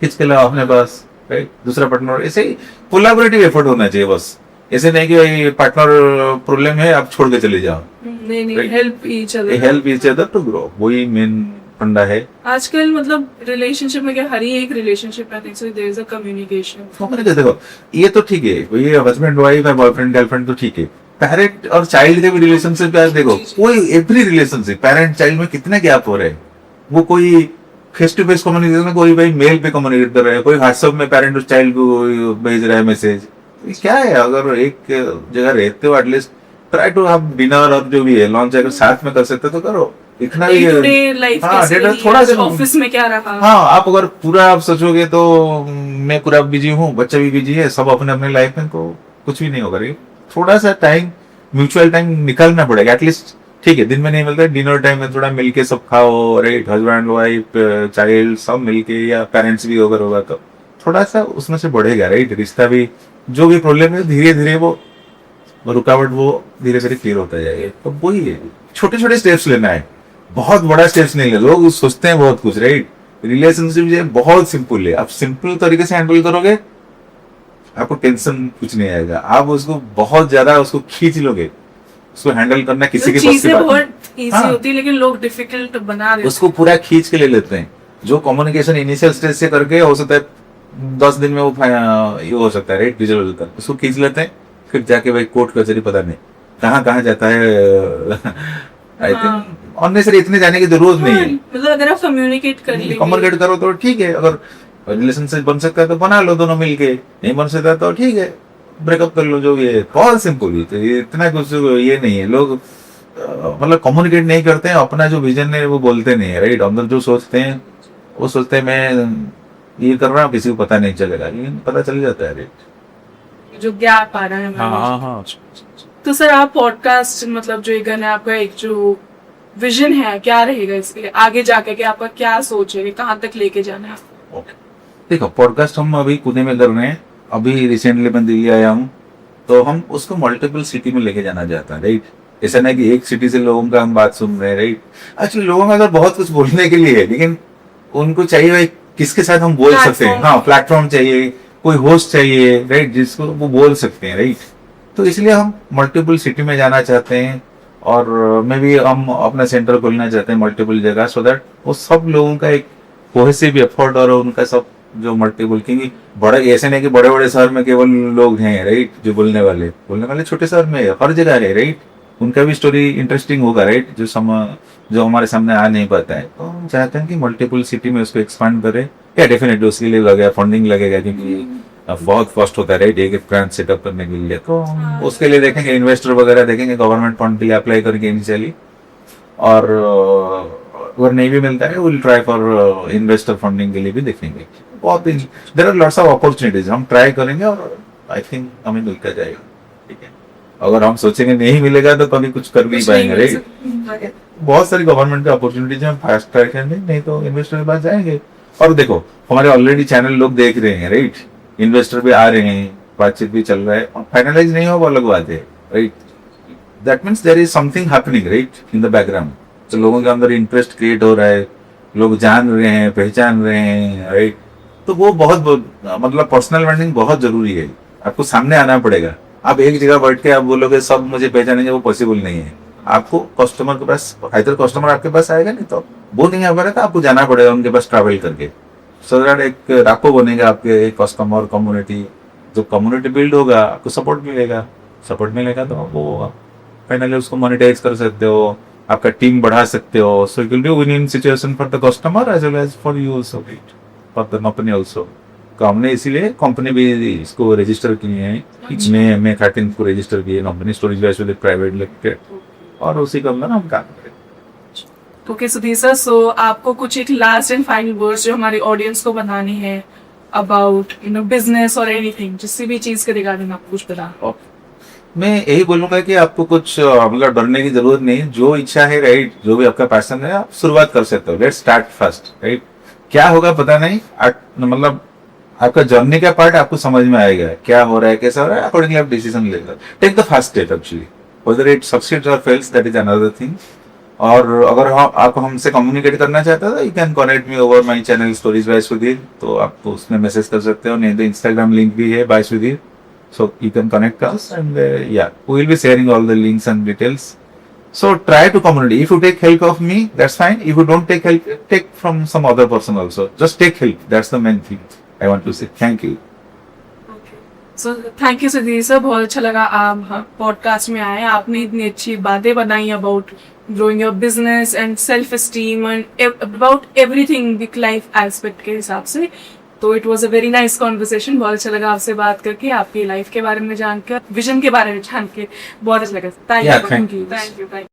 खींच के लाओ अपने पास राइट, दूसरा पार्टनर। ऐसे ही कोलैबोरेटिव एफर्ट होना चाहिए बस, ऐसे नहीं कि भाई पार्टनर प्रॉब्लम है आप छोड़ के चले जाओ। नहीं नहीं, Right. Help each other. Help each other to grow, वही मेन फंडा है। आजकल मतलब रिलेशनशिप में क्या, हर ही एक रिलेशनशिप में so there is a communication. तो मैंने कहा देखो, ये तो ठीक है, ये हस्बैंड वाइफ है, बॉयफ्रेंड गर्लफ्रेंड तो ठीक है, पेरेंट और चाइल्ड के भी रिलेशनशिप है। देखो कोई एवरी रिलेशनशिप पेरेंट चाइल्ड में कितने गैप हो रहे हैं, वो कोई फेस टू फेस कम्युनिकेशन में, कोई भाई मेल पे कम्युनिकेट कर रहा है, कोई व्हाट्सएप में पेरेंट और चाइल्ड को भेज रहा है मैसेज। क्या है, अगर एक जगह रहते हो एटलीस्ट ट्राई टू आप डिनर और जो भी है लॉन्च अगर साथ में कर सकते तो करो, इतना भी लाइफ हाँ, कैसे रही, थोड़ा सा ऑफिस में क्या रहा। हाँ, आप अगर पूरा आप सोचोगे तो मैं पूरा बिजी हूँ, बच्चा भी बिजी है, सब अपने अपने लाइफ में, तो कुछ भी नहीं होगा। थोड़ा सा टाइम, म्यूचुअल टाइम निकालना पड़ेगा एटलीस्ट। ठीक है, दिन में नहीं मिलता, डिनर टाइम में थोड़ा मिलके सब खाओ राइट, हस्बैंड वाइफ चाइल्ड सब मिलके, या पेरेंट्स भी अगर होगा तो थोड़ा सा उसमें से बढ़ेगा राइट, रिश्ता भी। जो भी प्रॉब्लम है धीरे धीरे वो रुकावट वो धीरे धीरे क्लियर होता जाएगा। तो वही है, छोटे छोटे स्टेप्स लेना है, बहुत बड़ा स्टेप्स नहीं ले। लोग सोचते हैं बहुत कुछ राइट, रिलेशनशिप जो है बहुत सिंपल है, आप सिंपल तरीके से हैंडल करोगे आपको टेंशन कुछ नहीं आएगा। आप उसको बहुत ज्यादा उसको खींच लोगे, उसको हैंडल करना किसी के बस की चीजें बात बहुत नहीं। इजी होती है लेकिन लोग डिफिकल्ट बना देते उसको पूरा खींच के ले लेते हैं। जो कम्युनिकेशन इनिशियल स्टेज से करके हो सकता है 10 दिन में वो ये हो सकता है राइट, विजुअल हो जाता है, उसको खींच लेते हैं, फिर जाके भाई कोर्ट कचहरी पता नहीं कहाँ कहाँ जाता है। आई थिंक अननेसरी इतने जाने की जरूरत नहीं है। मतलब अगर आप कम्युनिकेट कर लेंगे, कम्युनिकेट करो तो ठीक है, अगर रिलेशनशिप बन सकता है तो बना लो दोनों मिलके, नहीं बन सकता तो ठीक है ब्रेकअप कर लो, जो भी है बहुत सिंपल है। तो ये इतना कुछ ये नहीं है। लोग मतलब कम्युनिकेट नहीं करते हैं, अपना जो विजन है वो बोलते नहीं है राइट, अंदर जो सोचते हैं वो सोचते हैं मैं ये कर रहा हूँ, किसी को पता नहीं चलेगा, लेकिन पता चल जाता है राइट। जो गैप आ रहा है हमारे हाँ बीच। हाँ। तो सर आप पॉडकास्ट मतलब जो एक है आपका एक जो विजन है क्या रहेगा इसके आगे जाके, कि आपका क्या सोच है, कहाँ तक लेके जाना है आपको? ओके, देखो पॉडकास्ट हम अभी पुणे में कर रहे हैं, अभी रिसेंटली मैं दिल्ली आया हूँ, तो हम उसको मल्टीपल सिटी में लेके जाना चाहते हैं राइट। ऐसा नहीं कि एक सिटी से लोगों का हम बात सुन रहे हैं राइट। एक्चुअली लोगों का अगर बहुत कुछ बोलने के लिए है, लेकिन उनको चाहिए भाई किसके साथ हम बोल सकते हैं। हाँ, प्लेटफॉर्म चाहिए, कोई होस्ट चाहिए राइट, जिसको वो बोल सकते हैं राइट। तो इसलिए हम मल्टीपल सिटी में जाना चाहते हैं, और मे भी हम अपना सेंटर खोलना चाहते हैं मल्टीपल जगह, सो दैट वो सब लोगों का एक कोहेसिव एफर्ट और उनका सब जो मल्टीपल, क्योंकि बड़े ऐसे नहीं कि बड़े बड़े शहर में केवल लोग हैं राइट जो बोलने वाले छोटे शहर में हर जगह है राइट, उनका भी स्टोरी इंटरेस्टिंग होगा राइट, जो हमारे सामने आ नहीं पाता है। तो हम चाहते हैं कि मल्टीपल सिटी में उसको एक्सपांड करें। या डेफिनेटली उसके लिए लगेगा फंडिंग लगेगा, क्योंकि बहुत कॉस्ट होता है राइट एक ब्रांच सेटअप करने के लिए। तो उसके लिए देखेंगे, इन्वेस्टर वगैरह देखेंगे, गवर्नमेंट फंड के लिए अप्लाई करेंगे इनिशियली, और अगर नहीं भी मिलता है will try for investor funding के लिए भी देखेंगे। बहुत there are lots of opportunities, हम ट्राई करेंगे और आई थिंक हमें मिलता जाएगा। ठीक है, अगर हम सोचेंगे नहीं मिलेगा तो कभी कुछ कर नहीं पाएंगे राइट। बहुत सारी गवर्नमेंट की अपॉर्चुनिटीज हम फास्ट ट्राई करेंगे, नहीं तो इन्वेस्टर के पास जाएंगे। और देखो हमारे ऑलरेडी चैनल लोग देख रहे हैं राइट, इन्वेस्टर भी आ रहे हैं, बातचीत भी चल रहा है, और फाइनलाइज नहीं हो वो अलग बात है right. That means there is something happening right in the background. तो लोगों के अंदर इंटरेस्ट क्रिएट हो रहा है, लोग जान रहे हैं, पहचान रहे हैं राइट। तो वो बहुत मतलब पर्सनल ब्रांडिंग बहुत जरूरी है, आपको सामने आना पड़ेगा। आप एक जगह बैठ के आप बोलोगे सब मुझे पहचानेंगे, वो पॉसिबल नहीं है। आपको कस्टमर के पास, इधर कस्टमर आपके पास आएगा, नहीं तो वो नहीं आ पा रहा था, आपको जाना पड़ेगा उनके पास ट्रैवल करके, सो दैट एक रापो बनेगा आपके कस्टमर कम्युनिटी। जो कम्युनिटी बिल्ड होगा आपको सपोर्ट मिलेगा तो वो फाइनली उसको मोनेटाइज कर सकते हो, आपका टीम बढ़ा सकते हो। So it will be win win situation for the customer as well as for you also right, for the company also. तो हमने इसीलिए कंपनी भी इसको रजिस्टर किए हैं, मैं 13 को रजिस्टर किए company storage value with private limited, और उसी के अंदर हम काम करें। ओके सुधीर सर, सो आपको कुछ एक लास्ट एंड फाइनल वर्ड्स जो हमारी ऑडियंस को बनानी है, अबाउट बिजनेस और एनीथिंग, जिससे भी चीज के रिगार्डिंग आप कुछ बता। मैं यही बोलूंगा कि आपको कुछ मतलब डरने की जरूरत नहीं, जो इच्छा है राइट, जो भी आपका पैशन है आप शुरुआत कर सकते हो। Let's start first right. क्या होगा पता नहीं, मतलब आपका जर्नी का पार्ट आपको समझ में आएगा, क्या हो रहा है कैसा हो रहा है, अकॉर्डिंगली आप डिसीजन लेगा। Take the first step actually, whether it succeeds और fails that is another thing. और अगर आप हमसे कम्युनिकेट करना चाहते हो तो you can connect me over my channel stories by Sudhir, तो आप उसमें मैसेज कर सकते हो, नहीं तो इंस्टाग्राम लिंक भी है by Sudhir, so you can connect us and yeah, we will be sharing all the links and details. So try to communicate. If you take help of me, that's fine. If you don't take help, take from some other person also. Just take help. That's the main thing I want to say. Thank you. So thank you Sudhir sir, बहुत अच्छा लगा आप podcast में आए, आपने इतनी अच्छी बातें बनाई about growing your business and self esteem and about everything the life aspect के हिसाब से। तो it was a very nice conversation, बहुत अच्छा लगा आपसे बात करके, आपकी लाइफ के बारे में जानकर, विजन के बारे में जान के बहुत अच्छा लगा। Yeah, thank you. Thank you.